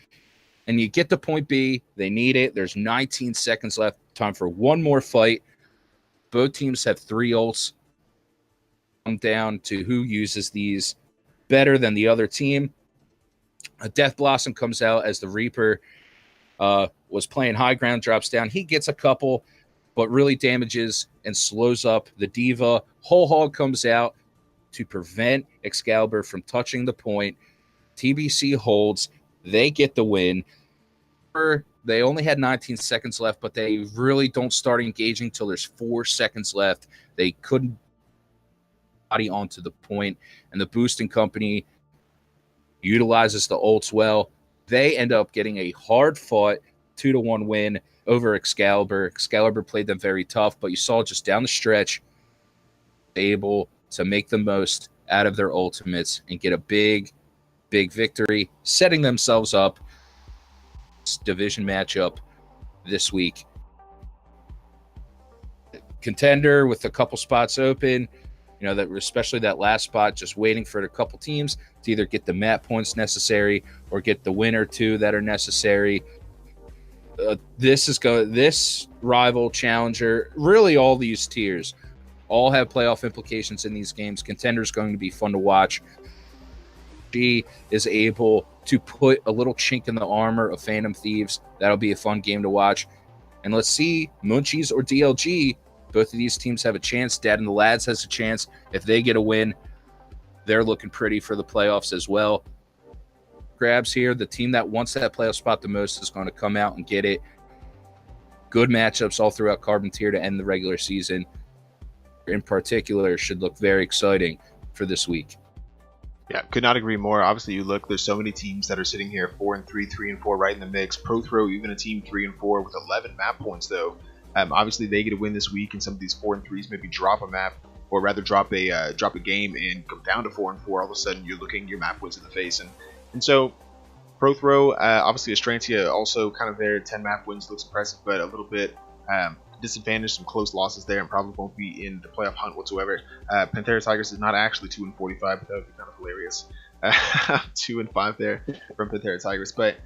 and you get to point B. They need it. There's 19 seconds left. Time for one more fight. Both teams have 3 ults. Come down to who uses these better than the other team. A Death Blossom comes out as the Reaper was playing high ground, drops down. He gets a couple, but really damages and slows up the Diva. Whole Hog comes out to prevent Excalibur from touching the point. TBC holds. They get the win. They only had 19 seconds left, but they really don't start engaging till there's 4 seconds left. They couldn't body onto the point, and the Boosting Company utilizes the ults well. They end up getting a hard-fought 2-1 win over Excalibur. Excalibur played them very tough, but you saw just down the stretch, able to make the most out of their ultimates and get a big victory, setting themselves up division matchup this week. Contender with a couple spots open, that especially that last spot, just waiting for a couple teams to either get the map points necessary or get the win or two that are necessary. This rival challenger, really all these tiers all have playoff implications in these games. Contender is going to be fun to watch. She is able to put a little chink in the armor of Phantom Thieves. That'll be a fun game to watch. And let's see, Munchies or DLG, both of these teams have a chance. Dad and the Lads has a chance. If they get a win, they're looking pretty for the playoffs as well. Grabs here, the team that wants that playoff spot the most is going to come out and get it. Good matchups all throughout Carbon Tier to end the regular season. In particular, should look very exciting for this week. Yeah, could not agree more. Obviously, there's so many teams that are sitting here 4-3, 3-4, right in the mix. Prothrow, even a team 3-4 with 11 map points, though. Obviously, they get a win this week, and some of these 4-3s maybe drop a map, or rather drop a game and come down to 4-4. All of a sudden, you're looking your map wins in the face, and so Prothrow, obviously Estrantia also kind of there. 10 map wins looks impressive, but a little bit disadvantaged, some close losses there, and probably won't be in the playoff hunt whatsoever. Panthera Tigers is not actually 2-45, but that would be kind of hilarious. 2-5 there from Panthera Tigers, but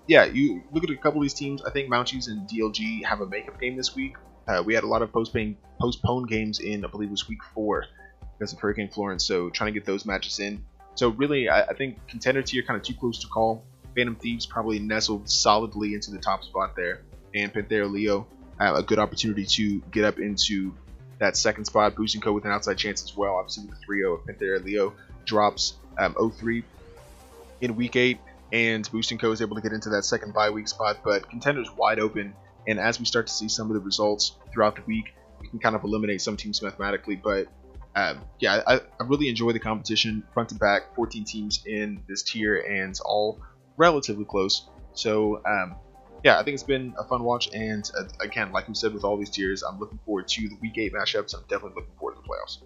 yeah, you look at a couple of these teams. I think Mounties and DLG have a makeup game this week. We had a lot of postponed games in, I believe it was week 4 because of Hurricane Florence, so trying to get those matches in. So really, I think contender tier kind of too close to call. Phantom Thieves probably nestled solidly into the top spot there, and Panthera Leo a good opportunity to get up into that second spot. Boosting Co with an outside chance as well. Obviously with the 3-0 of Panthera Leo drops 0-3 in week 8, and Boosting Co is able to get into that second bye week spot. But contender's wide open, and as we start to see some of the results throughout the week, we can kind of eliminate some teams mathematically. But yeah, I really enjoy the competition front to back. 14 teams in this tier, and all relatively close. So yeah, I think it's been a fun watch, and again, like we said with all these tiers, I'm looking forward to the week 8 matchups. I'm definitely looking forward to the playoffs.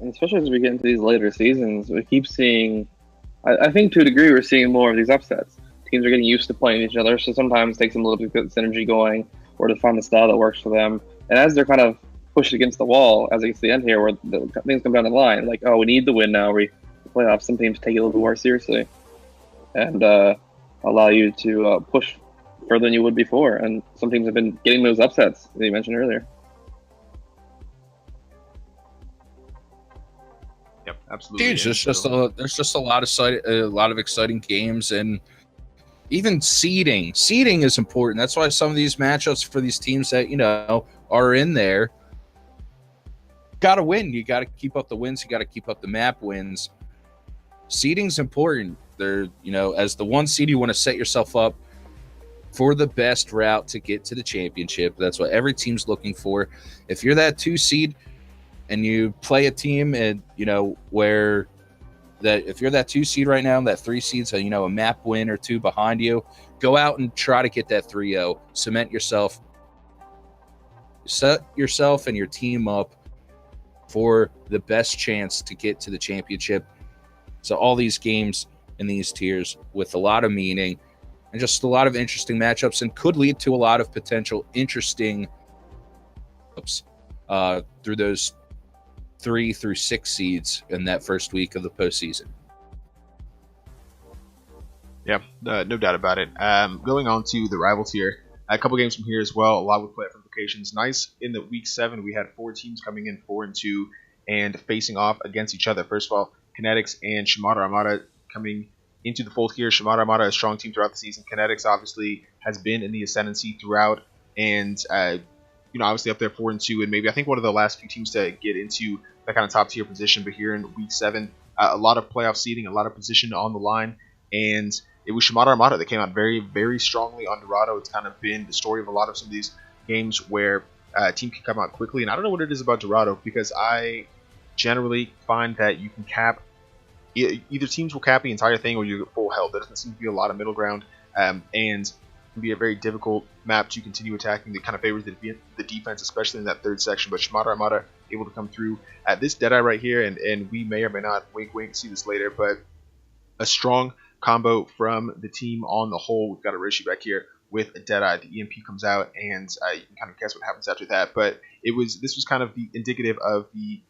And especially as we get into these later seasons, we keep seeing, I think to a degree, we're seeing more of these upsets. Teams are getting used to playing each other, so sometimes it takes them a little bit to get synergy going, or to find the style that works for them. And as they're kind of pushed against the wall, as it gets to the end here, where things come down the line, like, oh, we need the win now. The playoffs, some teams take it a little bit more seriously, and allow you to push further than you would before. And some teams have been getting those upsets that you mentioned earlier. Yep, absolutely. Huge. There's just a lot of exciting games, and even seeding. Seeding is important. That's why some of these matchups for these teams that are in there got to win. You got to keep up the wins. You got to keep up the map wins. Seeding's important. They're as the 1 seed, you want to set yourself up for the best route to get to the championship. That's what every team's looking for. If you're that 2 seed and you play a team and where that if you're that 2 seed right now, that 3 seed's a map win or 2 behind you, go out and try to get that 3-0. Cement yourself. Set yourself and your team up for the best chance to get to the championship. So all these games in these tiers with a lot of meaning and just a lot of interesting matchups, and could lead to a lot of potential interesting through those 3 through 6 seeds in that first week of the postseason. Yeah, no doubt about it. Going on to the rival tier, a couple games from here as well, a lot with playoff implications. Nice, in the week 7, we had 4 teams coming in 4-2 and facing off against each other. First of all, Kinetics and Shimada Armada coming into the fold here. Shimada Armada, a strong team throughout the season. Kinetics obviously has been in the ascendancy throughout, and obviously up there 4-2, and maybe I think one of the last few teams to get into that kind of top tier position. But here in week 7, a lot of playoff seeding, a lot of position on the line, and it was Shimada Armada that came out very, very strongly on Dorado. It's kind of been the story of a lot of some of these games where a team can come out quickly, and I don't know what it is about Dorado, because I generally find that you can cap, either teams will cap the entire thing or you get full health. There doesn't seem to be a lot of middle ground, and it can be a very difficult map to continue attacking that kind of favors the defense, especially in that third section. But Shimada Armada able to come through at this Deadeye right here, and we may or may not, wink wink, see this later, but a strong combo from the team on the whole. We've got a Rishi back here with a Deadeye. The EMP comes out, and you can kind of guess what happens after that, but this was kind of the indicative of the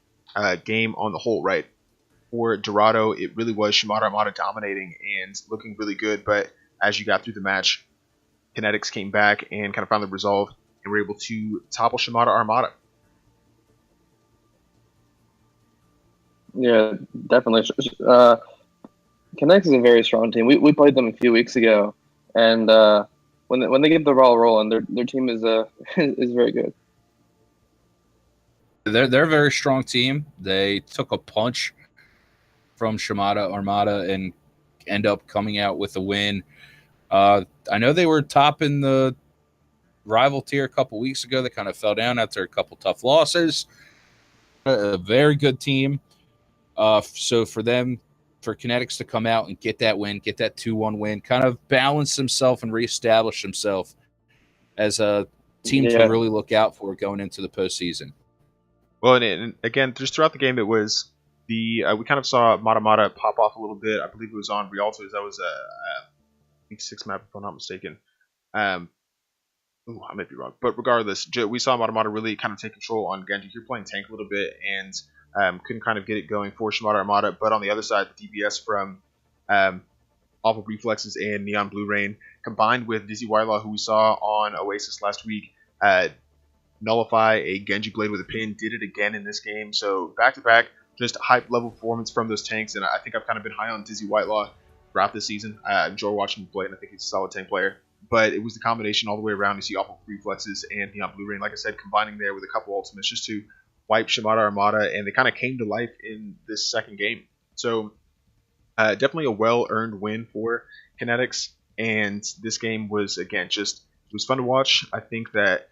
game on the whole, right? For Dorado, it really was Shimada Armada dominating and looking really good, but as you got through the match, Kinetics came back and kind of found the resolve and were able to topple Shimada Armada. Yeah, definitely. Kinetics is a very strong team. We played them a few weeks ago, and when they get the ball rolling, their team is is very good. They're a very strong team. They took a punch from Shimada Armada and end up coming out with a win. I know they were top in the rival tier a couple weeks ago. They kind of fell down after a couple tough losses. A very good team. So for Kinetics to come out and get that win, get that 2-1 win, kind of balance himself and reestablish himself as a team to really look out for going into the postseason. Well, and again, just throughout the game, it was we kind of saw Mata pop off a little bit. I believe it was on Rialto's. That was I think 6 map, if I'm not mistaken. I might be wrong, but regardless, we saw Mata really kind of take control on Genji. He was playing tank a little bit and couldn't kind of get it going for Shimada Armada. But on the other side, the DPS from Awful Reflexes and Neon Blue Rain, combined with Dizzy Whitelaw, who we saw on Oasis last week, nullify a Genji Blade with a pin, did it again in this game. So back-to-back, just hype level performance from those tanks, and I think I've kind of been high on Dizzy Whitelaw throughout this season. I enjoy watching him play, and I think he's a solid tank player. But it was the combination all the way around. You see Awful Reflexes and Neon Blue Rain, like I said, combining there with a couple ultimates just to wipe Shimada Armada, and they kind of came to life in this second game. So definitely a well-earned win for Kinetics, and this game was, again, it was fun to watch. I think that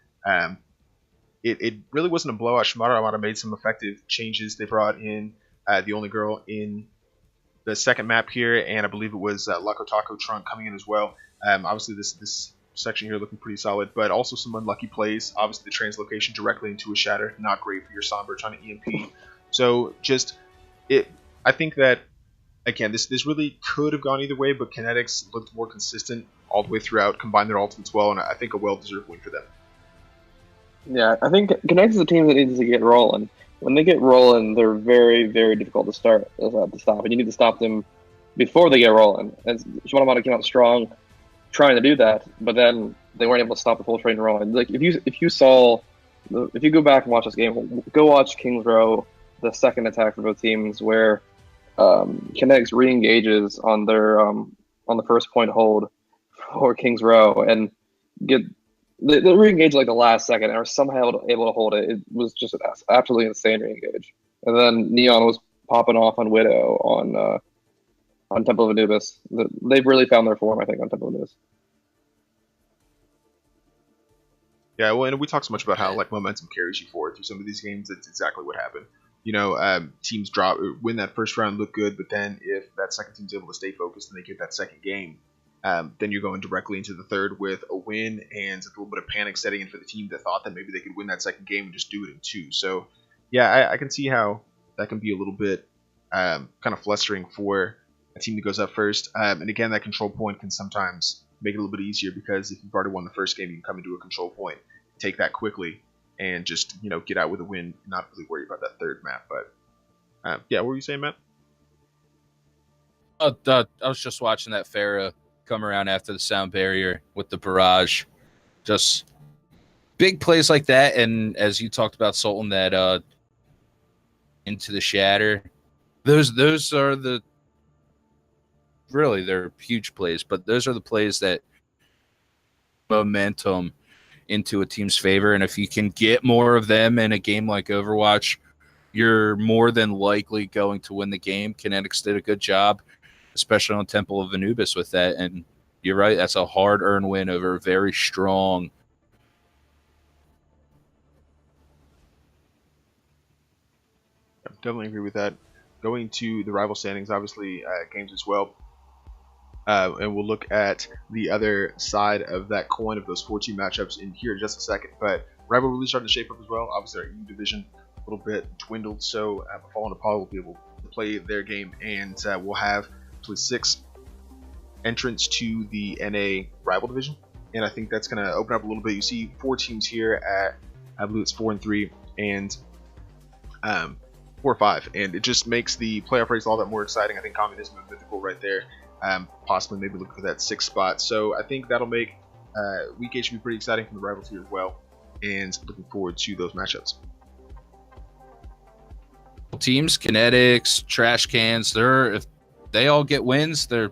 it really wasn't a blowout. Shimada Armada made some effective changes. They brought in the only girl in the second map here, and I believe it was Luck Taco Trunk coming in as well. Obviously, this section here looking pretty solid, but also some unlucky plays. Obviously, the translocation directly into a shatter, not great for your Sombra trying to EMP. So I think that, again, this really could have gone either way, but Kinetics looked more consistent all the way throughout, combined their ultimates well, and I think a well-deserved win for them. Yeah, I think Kinetics is a team that needs to get rolling. When they get rolling, they're very, very difficult to stop, and you need to stop them before they get rolling. And Shimada came out strong, trying to do that, but then they weren't able to stop the full train rolling. Like if you go back and watch this game, go watch Kings Row, the second attack for both teams, where Kinetics re-engages on their on the first point hold for Kings Row and they re-engage like the last second and are somehow able to hold it. It was just an absolutely insane re-engage. And then Neon was popping off on Widow on Temple of Anubis. They've really found their form, I think, on Temple of Anubis. Yeah, well, and we talk so much about how like momentum carries you forward through some of these games. That's exactly what happened. You know, teams win that first round, look good, but then if that second team's able to stay focused and they get that second game, then you're going directly into the third with a win and a little bit of panic setting in for the team that thought that maybe they could win that second game and just do it in 2. So, yeah, I can see how that can be a little bit kind of flustering for a team that goes up first. And again, that control point can sometimes make it a little bit easier because if you've already won the first game, you can come into a control point, take that quickly, and just get out with a win, and not really worry about that third map. But yeah, what were you saying, Matt? I was just watching that Pharah come around after the sound barrier with the barrage. Just big plays like that, and as you talked about, Sultan, that into the shatter. Those are they're huge plays, but those are the plays that momentum into a team's favor, and if you can get more of them in a game like Overwatch, you're more than likely going to win the game. Kinetics did a good job, especially on Temple of Anubis with that, and you're right, that's a hard-earned win over a very strong. I definitely agree with that. Going to the rival standings, obviously, games as well. And we'll look at the other side of that coin of those 4-team matchups in here in just a second. But rival really starting to shape up as well. Obviously, our EU division little bit dwindled. So Fallen Apollo will be able to play their game, and we'll have actually 6 entrants to the NA rival division. And I think that's going to open up a little bit. You see 4 teams here at, I believe it's 4 and 3, and 4 or 5, and it just makes the playoff race all that more exciting. I think Communism and Mythical right there, possibly maybe looking for that 6th spot. So I think that'll make Week 8 should be pretty exciting from the rivals here as well, and looking forward to those matchups. Teams, Kinetics, Trash Cans, if they all get wins, they're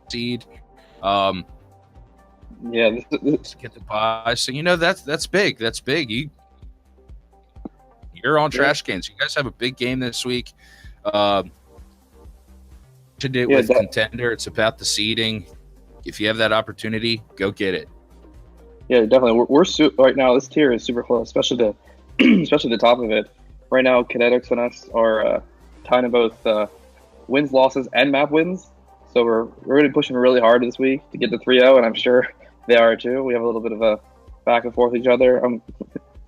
seed. Yeah, Just get the bye. So that's big. That's big. You're on Trash Cans. You guys have a big game this week. Should it with Contender. It's about the seeding. If you have that opportunity, go get it. Yeah, definitely. We're right now. This tier is super close, especially the top of it. Right now, Kinetics and us are tying in both wins, losses, and map wins. So we're really pushing really hard this week to get to 3-0, and I'm sure they are too. We have a little bit of a back and forth with each other. I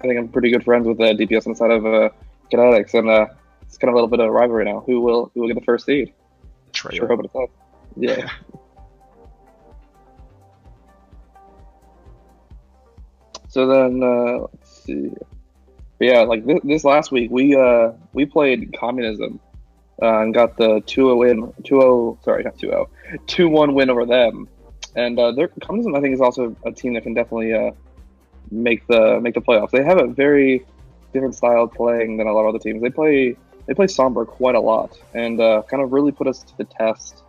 think I'm pretty good friends with DPS inside of Kinetics, and it's kind of a little bit of a rivalry now. Who will get the first seed? Sure, hope it's us. Yeah. So then let's see. But yeah, like this last week, we played Communism and got the 2-0 win. 2-0, sorry, not 2-0, 2-1 win over them. And their Communism, I think, is also a team that can definitely make the playoffs. They have a very different style of playing than a lot of other teams. They play Sombra quite a lot, and kind of really put us to the test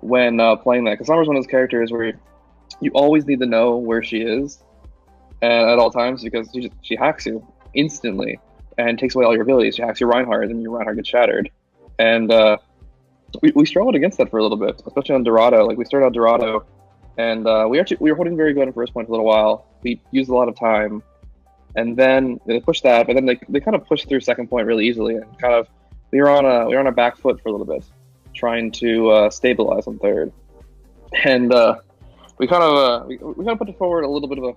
when playing that. Because Sombra's one of those characters where you always need to know where she is at all times, because she hacks you instantly and takes away all your abilities. She hacks your Reinhardt, and your Reinhardt gets shattered. And we struggled against that for a little bit, especially on Dorado. Like, we started on Dorado, and we were holding very good on first point for a little while. We used a lot of time, and then they pushed that, but then they kind of pushed through second point really easily, and kind of we were on a back foot for a little bit, trying to stabilize on third. And we kind of put forward a little bit of a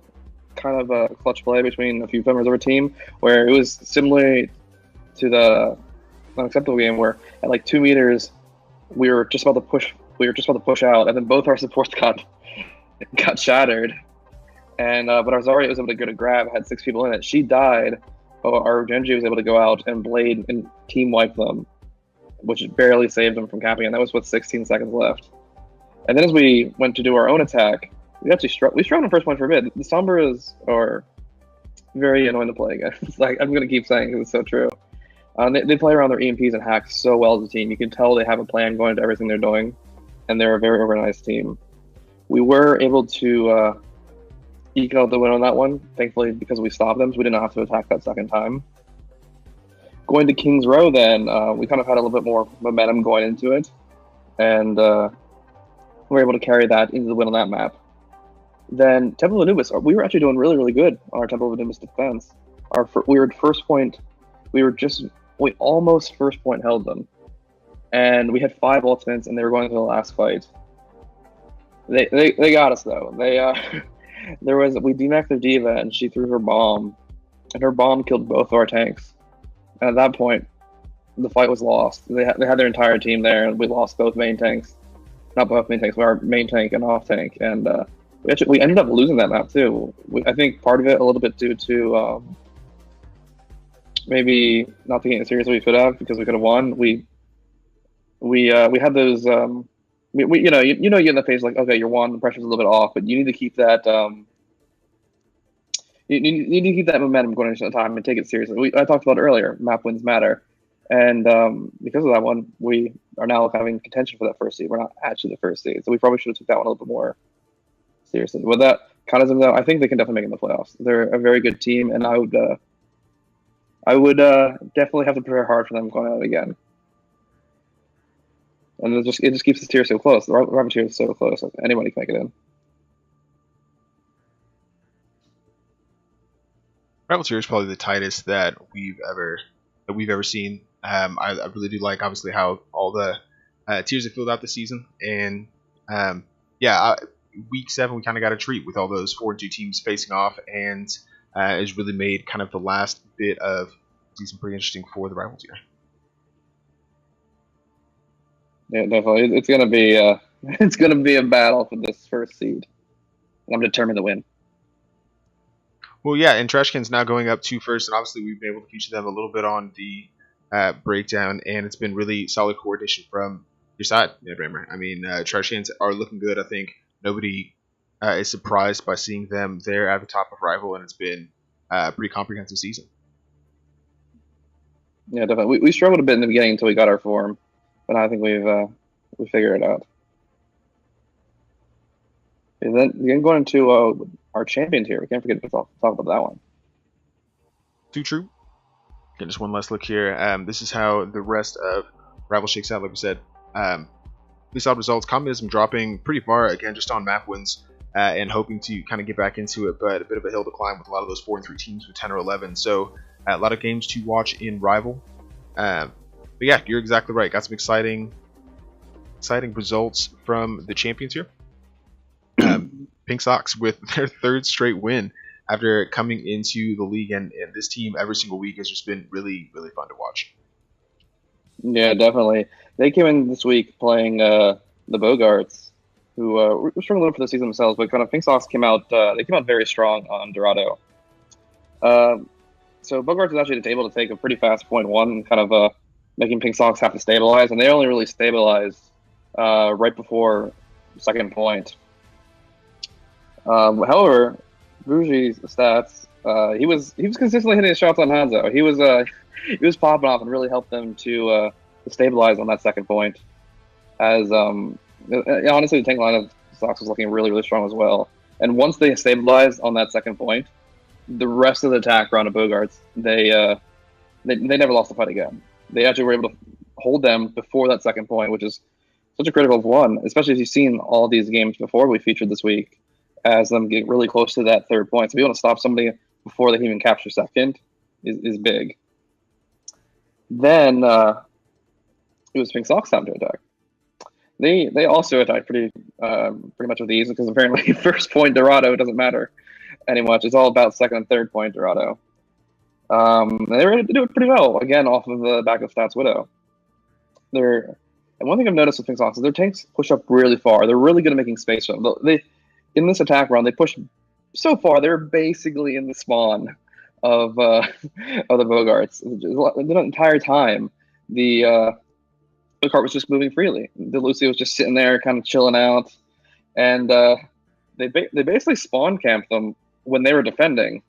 kind of a clutch play between a few members of our team, where it was similar to the unacceptable game, where at like 2 meters we were just about to push out, and then both our supports got shattered, and but our Zarya was able to get a grab, had 6 people in it. She died, but our Genji was able to go out and blade and team wipe them, which barely saved them from capping, and that was with 16 seconds left. And then as we went to do our own attack, we struggled on first point for a bit. The Sombras are very annoying to play against. It's like, I'm going to keep saying it, because it's so true. They play around their EMPs and hacks so well as a team. You can tell they have a plan going into everything they're doing, and they're a very organized team. We were able to eke out the win on that one, thankfully, because we stopped them, so we didn't have to attack that second time. Going to King's Row, then, we kind of had a little bit more momentum going into it, and we were able to carry that into the win on that map. Then Temple of Anubis, we were actually doing really, really good on our Temple of Anubis defense. We were at first point. We almost first point held them, and we had 5 ultimates, and they were going to the last fight. They got us though. We demaxed their diva, and she threw her bomb, and her bomb killed both of our tanks. And at that point, the fight was lost. They had their entire team there, and we lost both main tanks. Not both main tanks, but our main tank and off tank, and we ended up losing that map too. I think part of it a little bit due to maybe not taking it as seriously as we could have, because we could have won. We had those you get in the face like, okay, you're won, the pressure's a little bit off, but you need to keep that you need to keep that momentum going into the time and take it seriously. I talked about it earlier, map wins matter, and because of that one, we are now having contention for that first seed. We're not actually the first seed, so we probably should have took that one a little bit more seriously. With that kind of though, I think they can definitely make it in the playoffs. They're a very good team, and I would definitely have to prepare hard for them going out again. And it just keeps this tier so close. The rival tier is so close. Anybody can make it in. Rival tier is probably the tightest that we've ever seen. I really do like, obviously, how all the tiers have filled out this season, and week 7 we kind of got a treat with all those 4-2 teams facing off, and has really made kind of the last bit of season pretty interesting for the rivals here. Yeah, definitely. It's gonna be it's gonna be a battle for this first seed. And I'm determined to win. Well, yeah, and Trashcan's now going up 2-1, and obviously we've been able to feature them a little bit on the breakdown, and it's been really solid coordination from your side, Bramer. I mean, Trashcans are looking good. I think nobody is surprised by seeing them there at the top of Rival, and it's been a pretty comprehensive season. Yeah, definitely. We struggled a bit in the beginning until we got our form, but I think we figured it out. And then going into our champions here, we can't forget to talk about that one. Too true. Okay, just one last look here. This is how the rest of Rival shakes out. Like we said, these odd results. Communism dropping pretty far again, just on map wins, and hoping to kind of get back into it, but a bit of a hill to climb with a lot of those 4-3 teams with 10 or 11. So a lot of games to watch in Rival. But yeah, you're exactly right. Got some exciting results from the champions here. Pink Sox with their third straight win after coming into the league, and this team every single week has just been really, really fun to watch. Yeah, definitely. They came in this week playing the Bogarts, who were struggling for the season themselves, but kind of Pink Sox came out. They came out very strong on Dorado. So Bogarts was actually able to take a pretty fast 0.1, kind of making Pink Sox have to stabilize, and they only really stabilized right before second point. However, Bougie's stats, he was consistently hitting his shots on Hanzo. He was popping off and really helped them to stabilize on that second point. As honestly, the tank line of Sox was looking really, really strong as well. And once they stabilized on that second point, the rest of the attack round of Bogarts, they never lost the fight again. They actually were able to hold them before that second point, which is such a critical one, especially as you've seen all these games before we featured this week, as them get really close to that third point. To be able to stop somebody before they even capture second is big. Then it was Pink Sox time to attack. They also attacked pretty much with ease, because apparently first point Dorado doesn't matter any much. It's all about second and third point Dorado. They were able to do it pretty well, again, off of the back of Stats Widow. And one thing I've noticed with Pink Sox is their tanks push up really far. They're really good at making space for them. In this attack round, they pushed so far. They're basically in the spawn of the Bogarts. The entire time, the cart was just moving freely. The Lucy was just sitting there, kind of chilling out, and they basically spawn camped them when they were defending.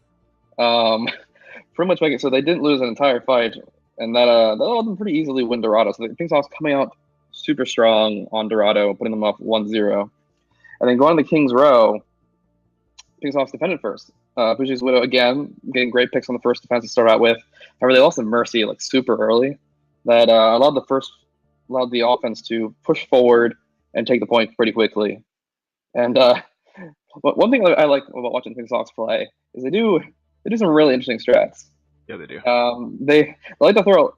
Pretty much make it so they didn't lose an entire fight, and that allowed them pretty easily win Dorado. So the Pink Sox coming out super strong on Dorado, putting them up 1-0. And then going to the King's Row, Pink Sox defended first. Bougie's Widow, again, getting great picks on the first defense to start out with. However, they lost to Mercy like super early. That allowed the offense to push forward and take the point pretty quickly. And one thing I like about watching Pink Sox play is they do some really interesting strats. Yeah, they do. They like to throw.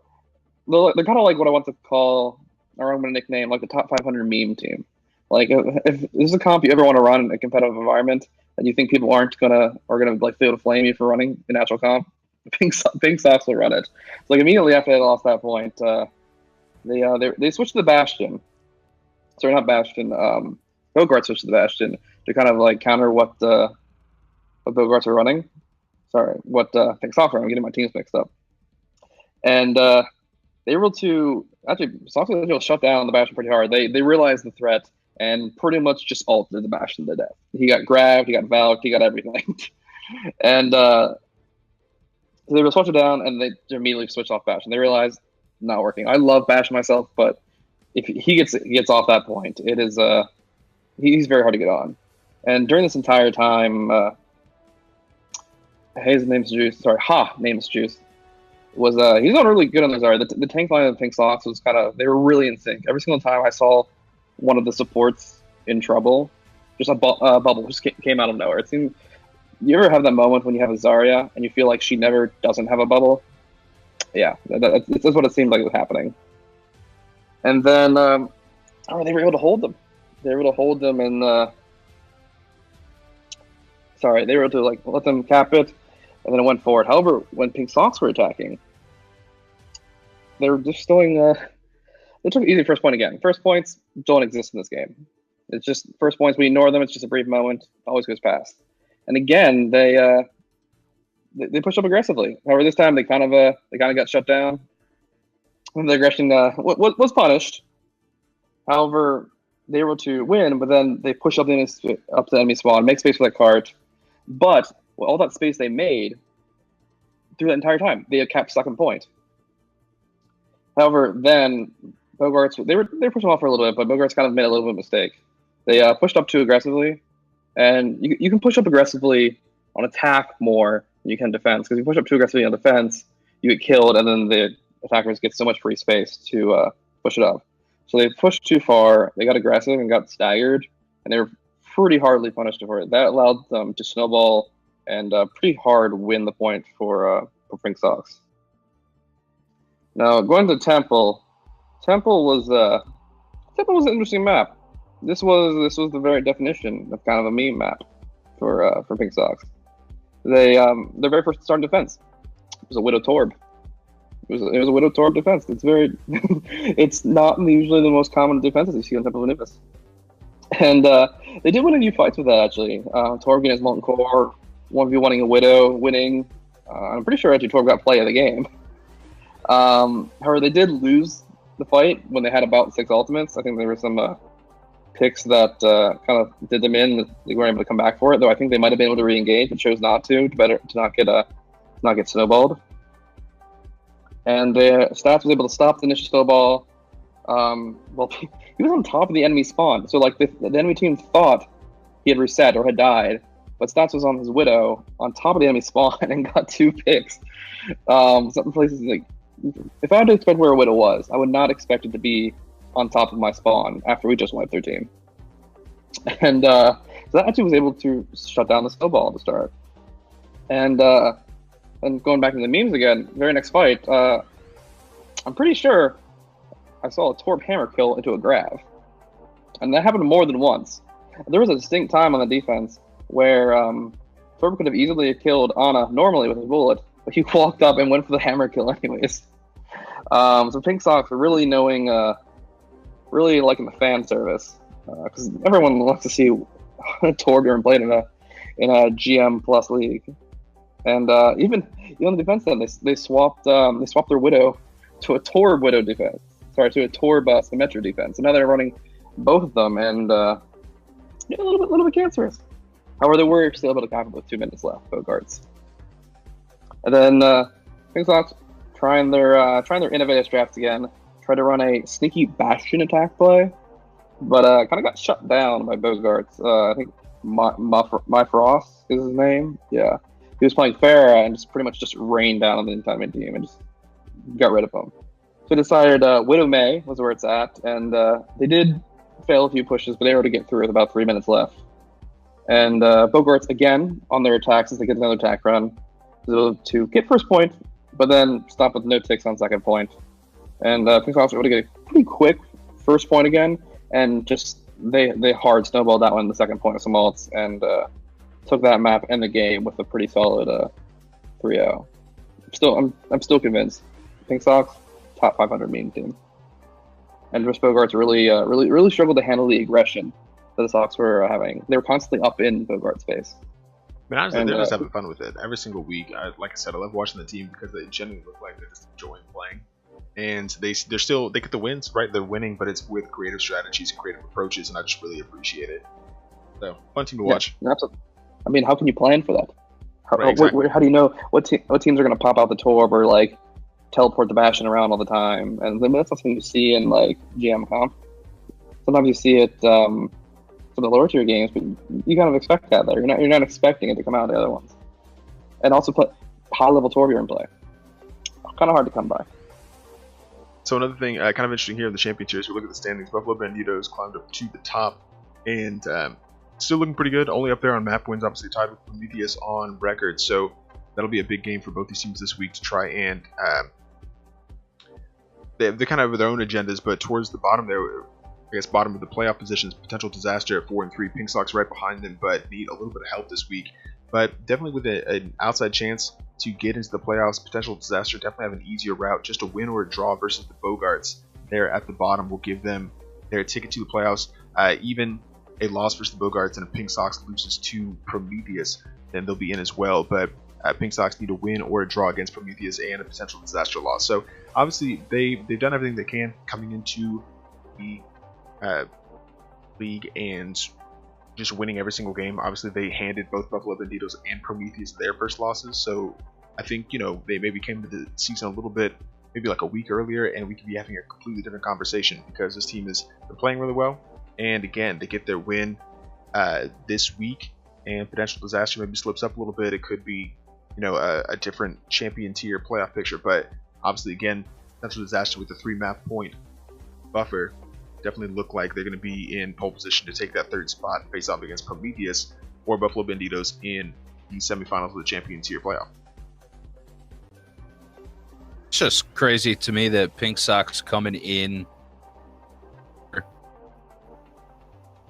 They're kind of like what I want to call, or I'm going to nickname, like the top 500 meme team. Like if this is a comp you ever want to run in a competitive environment, and you think people are gonna like be able to flame you for running a natural comp, Pink Sox will run it. So like immediately after they lost that point, they switched to the Bastion. Sorry, not Bastion. Bogart switched to the Bastion to kind of like counter what Bogarts are running. Sorry, what Pink Sox are. I'm getting my teams mixed up. And they were able to Sox were able to shut down the Bastion pretty hard. They realized the threat and pretty much just ulted the Bastion to death. He got grabbed, he got valked, he got everything. And so they were switched it down, and they immediately switched off Bastion. They realized not working. I love Bastion myself, but if he gets off that point, it is he's very hard to get on. And during this entire time, name's Juice was he's not really good on the Zarya. The tank line of the Pink Sox was they were really in sync. Every single time I saw one of the supports in trouble, just a bubble just came out of nowhere. It seemed, you ever have that moment when you have a Zarya and you feel like she never doesn't have a bubble? Yeah, that's what it seemed like was happening. And then they were able to hold them. They were able to hold them, and they were able to let them cap it. and then it went forward. However, when Pink Sox were attacking, they were just throwing. They took an easy first point again. First points don't exist in this game. It's just first points. We ignore them. It's just a brief moment. Always goes past. And again, they pushed up aggressively. However, this time they kind of got shut down. And the aggression was punished. However, they were able to win, but then they pushed up the enemy spawn, make space for that cart. But with all that space they made through that entire time, they kept second point. However, then Bogarts they were pushing off for a little bit, but Bogarts kind of made a little bit of a mistake. They pushed up too aggressively, and you can push up aggressively on attack more than you can defense. Because if you push up too aggressively on defense, you get killed, and then the attackers get so much free space to push it up. So they pushed too far. They got aggressive and got staggered, and they were pretty hardly punished for it. That allowed them to snowball and pretty hard win the point for Pink Sox. Now going to Temple. Temple was an interesting map. This was the very definition of kind of a meme map for Pink Sox. Their very first start defense was a Widow Torb. It was a Widow Torb defense. It's very it's not usually the most common defenses you see on Temple of Olympus. And they did win a few fights with that actually. Torb getting his Molten Core, 1v1ing a Widow, winning. I'm pretty sure actually Torb got play of the game. However, they did lose the fight when they had about 6 ultimates. I think there were some picks that kind of did them in. They weren't able to come back for it, though. I think they might have been able to re-engage, but chose not to not get snowballed. And Stats was able to stop the initial snowball. Well, he was on top of the enemy spawn, so like the enemy team thought he had reset or had died, but Stats was on his Widow on top of the enemy spawn and got 2 picks. Some places like, if I had to expect where a Widow was, I would not expect it to be on top of my spawn after we just wiped their team. And so that actually was able to shut down the snowball to start. And going back to the memes again, very next fight, I'm pretty sure I saw a Torb hammer kill into a Grav. And that happened more than once. There was a distinct time on the defense where Torb could have easily killed Ana normally with his bullet, but he walked up and went for the hammer kill anyways. So Pink Sox are really knowing, really liking the fan service, because everyone wants to see Torbjorn played in a GM plus league. And even on the defense end, they swapped their Widow to a Torb Widow defense. Sorry, to a Torb Symmetra defense. So now they're running both of them, and a little bit cancerous. However, they were still able to cap it with 2 minutes left, Bogarts. And then Pink Sox trying their innovative drafts again. Tried to run a sneaky Bastion attack play, but kind of got shut down by Bogarts. I think My Frost is his name. Yeah, he was playing Farah and just pretty much just rained down on the entire team and just got rid of him. So they decided Widow May was where it's at, and they did fail a few pushes, but they were able to get through with about 3 minutes left. And Bogarts again on their attacks as they get another attack run, was able to get first point, but then stop with no ticks on second point. And Pink Sox were able to get a pretty quick first point again, and just they hard snowballed that one in the second point with some ults, and took that map and the game with a pretty solid 3-0. I'm still convinced Pink Sox top 500 meme team. And just Bogarts really struggled to handle the aggression that the Sox were having. They were constantly up in Bogarts' face. But honestly, they're just having fun with it every single week. Like I said, I love watching the team because they genuinely look like they're just enjoying playing. And they get the wins, right? They're winning, but it's with creative strategies and creative approaches, and I just really appreciate it. So, fun team to watch. Absolutely. I mean, how can you plan for that? Exactly. How do you know what teams are going to pop out the Torb or like teleport the Bastion around all the time? And that's not something you see in like GM comp. Sometimes you see it for the lower tier games, but you kind of expect that there. You're not expecting it to come out of the other ones. And also put high level Torbjorn in play. Kind of hard to come by. So another thing kind of interesting here in the championships, we look at the standings. Buffalo Banditos climbed up to the top, and still looking pretty good. Only up there on map wins, obviously tied with Prometheus on record. So that'll be a big game for both these teams this week to try and they kind of have their own agendas. But towards the bottom there, I guess, bottom of the playoff positions. Potential Disaster at 4-3. Pink Sox right behind them, but need a little bit of help this week. But definitely with an outside chance to get into the playoffs, Potential Disaster definitely have an easier route. Just a win or a draw versus the Bogarts there at the bottom will give them their ticket to the playoffs. Even a loss versus the Bogarts and a Pink Sox loses to Prometheus, then they'll be in as well. But Pink Sox need a win or a draw against Prometheus and a Potential Disaster loss. So obviously they've done everything they can coming into the league and just winning every single game. Obviously they handed both Buffalo Banditos and Prometheus their first losses. So I think, they maybe came to the season a little bit, maybe like a week earlier, and we could be having a completely different conversation because this team has been playing really well. And again, they get their win this week, and Potential Disaster maybe slips up a little bit. It could be, a different champion tier playoff picture. But obviously, again, Potential Disaster with the 3-map point buffer definitely look like they're going to be in pole position to take that third spot and face off against Prometheus or Buffalo Banditos in the semifinals of the champion tier playoff. It's just crazy to me that Pink Sox coming in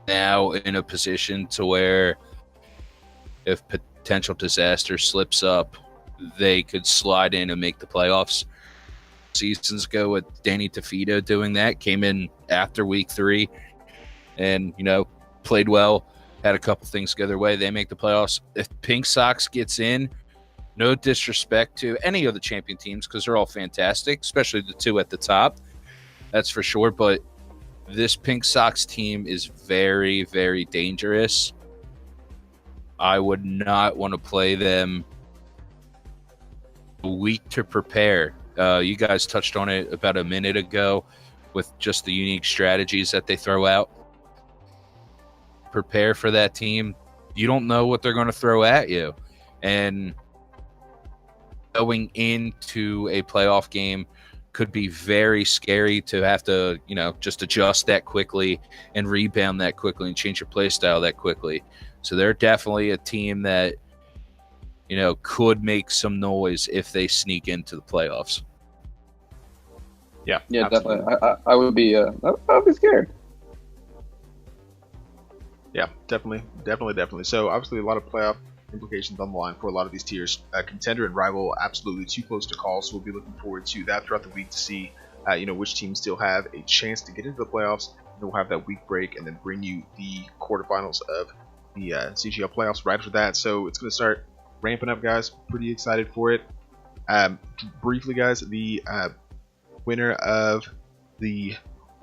now in a position to where if Potential Disaster slips up, they could slide in and make the playoffs. Seasons ago with Danny DeVito doing that, came in after week 3 and, played well, had a couple things go their way. They make the playoffs. If Pink Sox gets in, no disrespect to any of the champion teams because they're all fantastic, especially the 2 at the top. That's for sure. But this Pink Sox team is very, very dangerous. I would not want to play them a week to prepare. You guys touched on it about a minute ago with just the unique strategies that they throw out. Prepare for that team. You don't know what they're going to throw at you. And going into a playoff game could be very scary to have to, just adjust that quickly and rebound that quickly and change your play style that quickly. So they're definitely a team that, could make some noise if they sneak into the playoffs. Yeah, definitely. I would be scared. Yeah, definitely. So obviously a lot of playoff implications on the line for a lot of these tiers. Contender and rival absolutely too close to call, so we'll be looking forward to that throughout the week to see which teams still have a chance to get into the playoffs. And then we'll have that week break and then bring you the quarterfinals of the CGL playoffs right after that. So it's going to start ramping up, guys. Pretty excited for it. Briefly, guys, the winner of the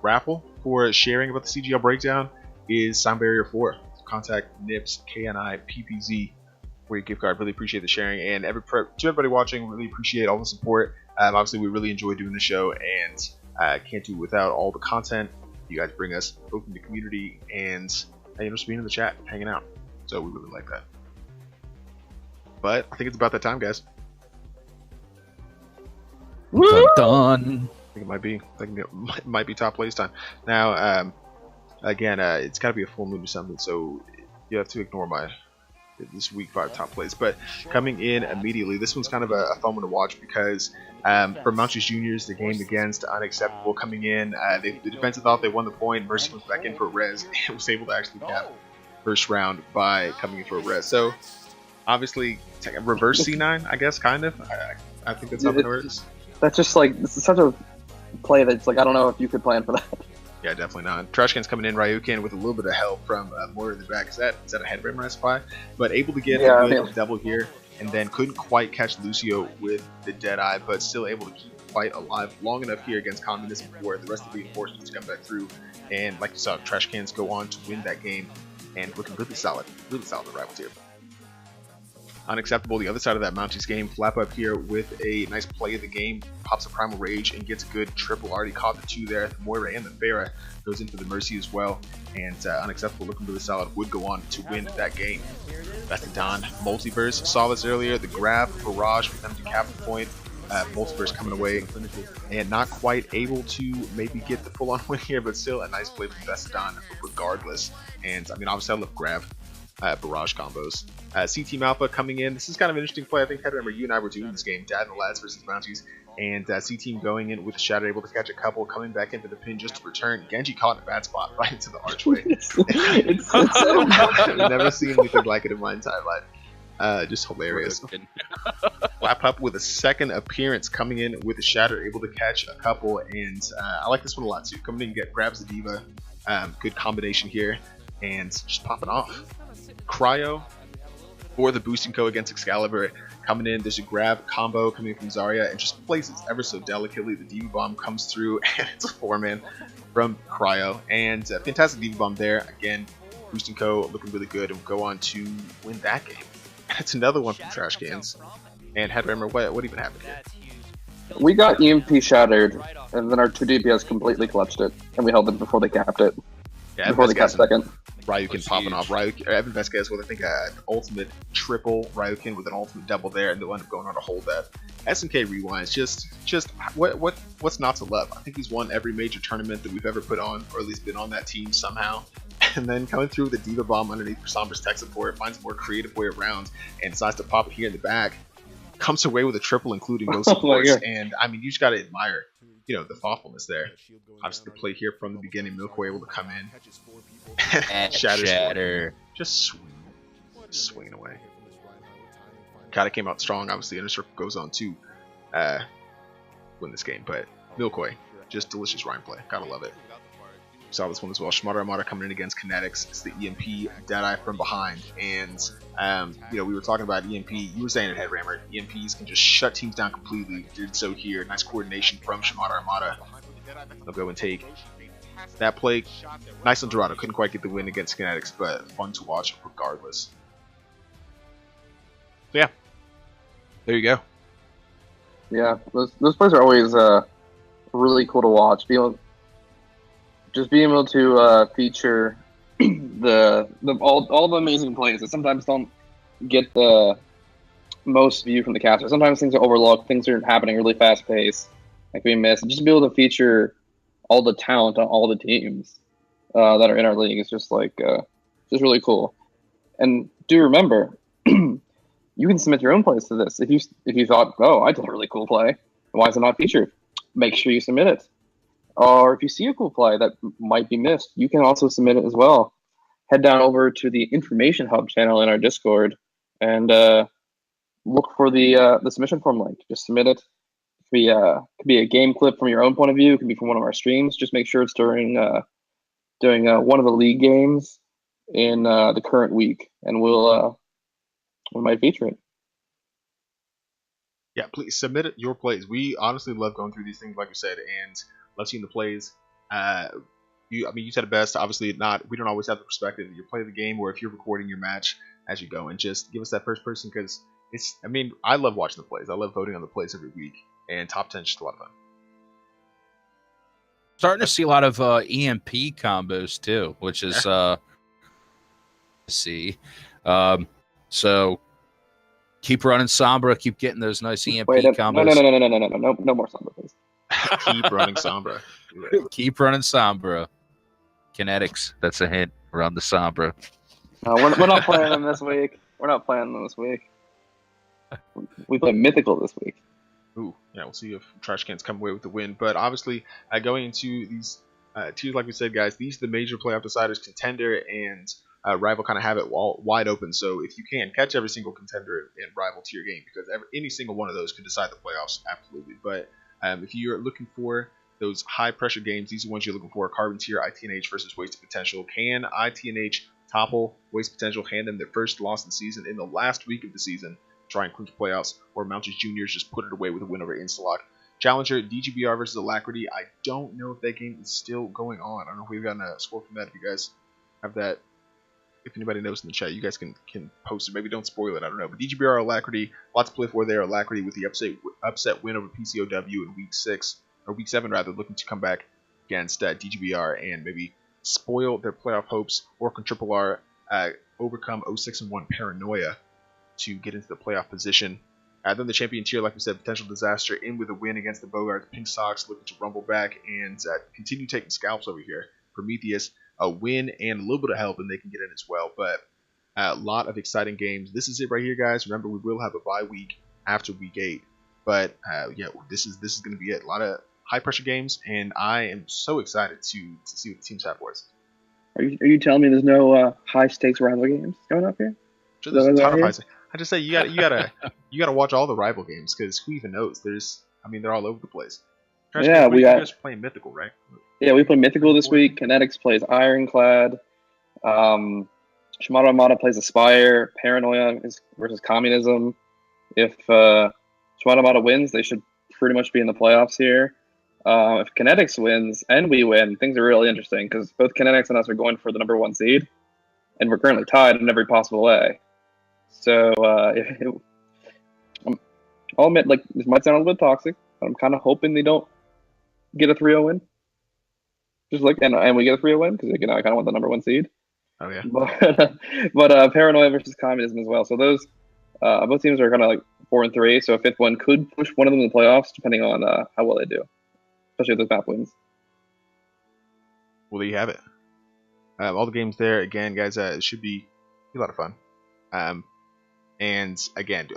raffle for sharing about the CGL breakdown is Sound Barrier 4. Contact Nips KNI PPZ for your gift card. Really appreciate the sharing, and to everybody watching, really appreciate all the support. Obviously, we really enjoy doing the show, and can't do it without all the content you guys bring us, both in the community and just being in the chat, hanging out. So we really like that. But I think it's about that time, guys. Done. I think it might be top plays time. Now, again, it's got to be a full moon or something, so you have to ignore this week 5 top plays. But coming in immediately, this one's kind of a fun one to watch because for Mounties Juniors, the game against Unacceptable coming in, the defensive thought they won the point. Mercy went back in for a res and was able to actually cap first round by coming in for a res. So obviously, it's like a reverse C9, I guess, kind of. I think that's how it works. That's just this is such a play that's I don't know if you could plan for that. Yeah, definitely not. Trashcan's coming in, Ryukin with a little bit of help from Moira in the back. Is that a head rim spy? But able to get a good double here, and then couldn't quite catch Lucio with the Deadeye, but still able to keep the fight alive long enough here against Communism before the rest of the reinforcements come back through. And like you saw, Trashcans go on to win that game, and looking really solid in the rivals here. Unacceptable, the other side of that Mounties game. Flap up here with a nice play of the game, pops a Primal Rage and gets a good triple. Already caught the 2 there. The Moira and the Farah goes into the Mercy as well. And Unacceptable, looking really solid, would go on to win that game. That's the Don Multiverse. Saw this earlier. The grab, barrage for them to cap the point. Multiverse coming away and not quite able to maybe get the full-on win here, but still a nice play from Vestadon regardless. And I mean, obviously I love grab. barrage combos. C-Team Alpha coming in. This is kind of an interesting play. I think, Headhammer, you and I were doing this game, Dad and the Lads versus Bounties, and C-Team going in with Shatter, able to catch a couple, coming back into the pin just to return. Genji caught in a bad spot right into the archway. I've never seen anything like it in my entire life. Just hilarious. Wrap up with a second appearance coming in with the Shatter, able to catch a couple, and I like this one a lot too. Coming in, grabs the Diva, good combination here, and just popping off. Cryo for the boosting co against Excalibur coming in. There's a grab combo coming in from Zarya and just places ever so delicately. The Diva Bomb comes through and it's a 4-man from Cryo, and fantastic Diva Bomb there. Again, boosting co looking really good and we'll go on to win that game. And it's another one from Trash Cans. And Headhammer, what even happened here? We got EMP shattered, and then our 2 DPS completely clutched it, and we held them before they capped it. Yeah, before they capped second. Ryukin popping off. Evan Vasquez with, I think, an ultimate triple. Ryukin with an ultimate double there, and they'll end up going on to hold that. SNK Rewinds, just what's not to love? I think he's won every major tournament that we've ever put on, or at least been on that team somehow. And then coming through with the Diva Bomb underneath for Sombra's tech support, finds a more creative way around, and decides to pop it here in the back. Comes away with a triple, including Ghost of course, and I mean, you just gotta admire, the thoughtfulness there. Obviously, the play here from the beginning, Milkway able to come in, and Shatter just swinging away. Kinda came out strong. Obviously, Inner Circle goes on to win this game, but Milkway, just delicious Rhyme play. Gotta love it. Saw this one as well. Shimada Armada coming in against Kinetics. It's the EMP Deadeye from behind, and we were talking about EMP. You were saying it, Headhammer. EMPs can just shut teams down completely. Did so here. Nice coordination from Shimada Armada. They'll go and take that play. Nice on Dorado. Couldn't quite get the win against Kinetics, but fun to watch regardless. So yeah, there you go. Yeah, those plays are always really cool to watch. Just being able to feature all the amazing plays that sometimes don't get the most view from the caster. Sometimes things are overlooked, things are happening really fast paced, like we miss. Just be able to feature all the talent on all the teams that are in our league is just just really cool. And do remember, you can submit your own plays to this. If you thought, oh, I did a really cool play, why is it not featured? Make sure you submit it. Or if you see a cool play that might be missed, you can also submit it as well. Head down over to the Information Hub channel in our Discord and look for the submission form link. Just submit it. It could be a game clip from your own point of view. It could be from one of our streams. Just make sure it's during one of the league games in the current week, and we might feature it. Yeah, please submit your plays. We honestly love going through these things, like you said, and love seeing the plays. You said it best. Obviously, we don't always have the perspective. You play the game, or if you're recording your match as you go, and just give us that first person, because I love watching the plays. I love voting on the plays every week, and top 10 is just a lot of fun. Starting to see a lot of EMP combos too, which is so keep running Sombra, keep getting those nice EMP combos. No more Sombra, please. Keep running Sombra. Keep running Sombra. Kinetics, that's a hint. Run the Sombra. No, we're not playing them this week. We play Mythical this week. Ooh, yeah, we'll see if Trash Cans come away with the win. But obviously, going into these tiers, like we said, guys, these are the major playoff deciders. Contender and Rival kind of have it wide open. So if you can, catch every single Contender and Rival tier game, because any single one of those could decide the playoffs, absolutely. But if you're looking for those high-pressure games, these are the ones you're looking for. Carbon tier, ITNH versus Wasted Potential. Can ITNH topple Wasted Potential, hand them their first loss of the season in the last week of the season, try and clinch the playoffs, or Mounties Juniors just put it away with a win over Instalock? Challenger, DGBR versus Alacrity. I don't know if that game is still going on. I don't know if we've gotten a score from that. If you guys have that, if anybody knows in the chat, you guys can post it. Maybe don't spoil it. I don't know. But DGBR, Alacrity, lots to play for there. Alacrity with the upset win over PCOW in week 7 rather, looking to come back against DGBR and maybe spoil their playoff hopes, or can Triple R overcome 0-6-1 Paranoia to get into the playoff position. Then the champion tier, like we said, Potential Disaster in with a win against the Bogarts. Pink Sox looking to rumble back and continue taking scalps over here. Prometheus, a win and a little bit of help, and they can get in as well. But A lot of exciting games. This is it right here, guys. Remember, we will have a bye week after week 8, but yeah, this is going to be it. A lot of high pressure games, and I am so excited to see what the teams have for us. Are you telling me there's no high stakes rival games coming up here? Sure, there's a ton of high stakes. I just say you gotta watch all the rival games, because who even knows? They're all over the place. Yeah, you guys playing Mythical, right? Yeah, we play Mythical this week. Kinetics plays Ironclad. Shimano Armada plays Aspire. Paranoia is versus Communism. If Shimano Armada wins, they should pretty much be in the playoffs here. If Kinetics wins and we win, things are really interesting because both Kinetics and us are going for the number 1 seed, and we're currently tied in every possible way. So I'll admit, like, this might sound a little bit toxic, but I'm kind of hoping they don't get a 3-0 win. Just like, and we get a 3-0 win because, you know, I kind of want the number 1 seed. Oh yeah. But Paranoia versus Communism as well. So those both teams are kind of like 4 and 3. So a 5th one could push one of them in the playoffs, depending on how well they do, especially if those map wins. Well, there you have it. All the games there again, guys. It should be a lot of fun. And again,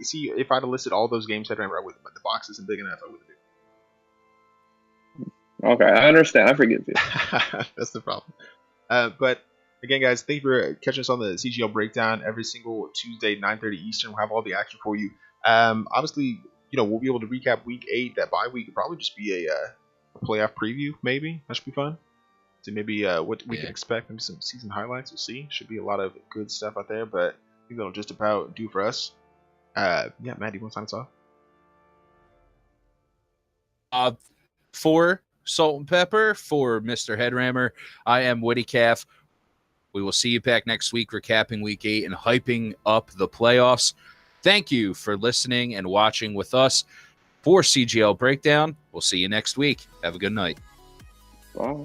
see, if I'd have listed all those games that I ran with, but the box isn't big enough, I wouldn't do. Okay, I understand. I forgive you. That's the problem. But again, guys, thank you for catching us on the CGL Breakdown every single Tuesday, 9:30 Eastern. We'll have all the action for you. Obviously, you know, we'll be able to recap Week 8. That bye week will probably just be a playoff preview, maybe. That should be fun. So maybe what we can expect, maybe some season highlights. We'll see. Should be a lot of good stuff out there, but I think that'll just about do for us. Yeah, Matt, do you want to sign us off? For Salt and Pepper, for Mr. Headrammer, I am Woody Calf. We will see you back next week, recapping Week 8 and hyping up the playoffs. Thank you for listening and watching with us for CGL Breakdown. We'll see you next week. Have a good night. Wow.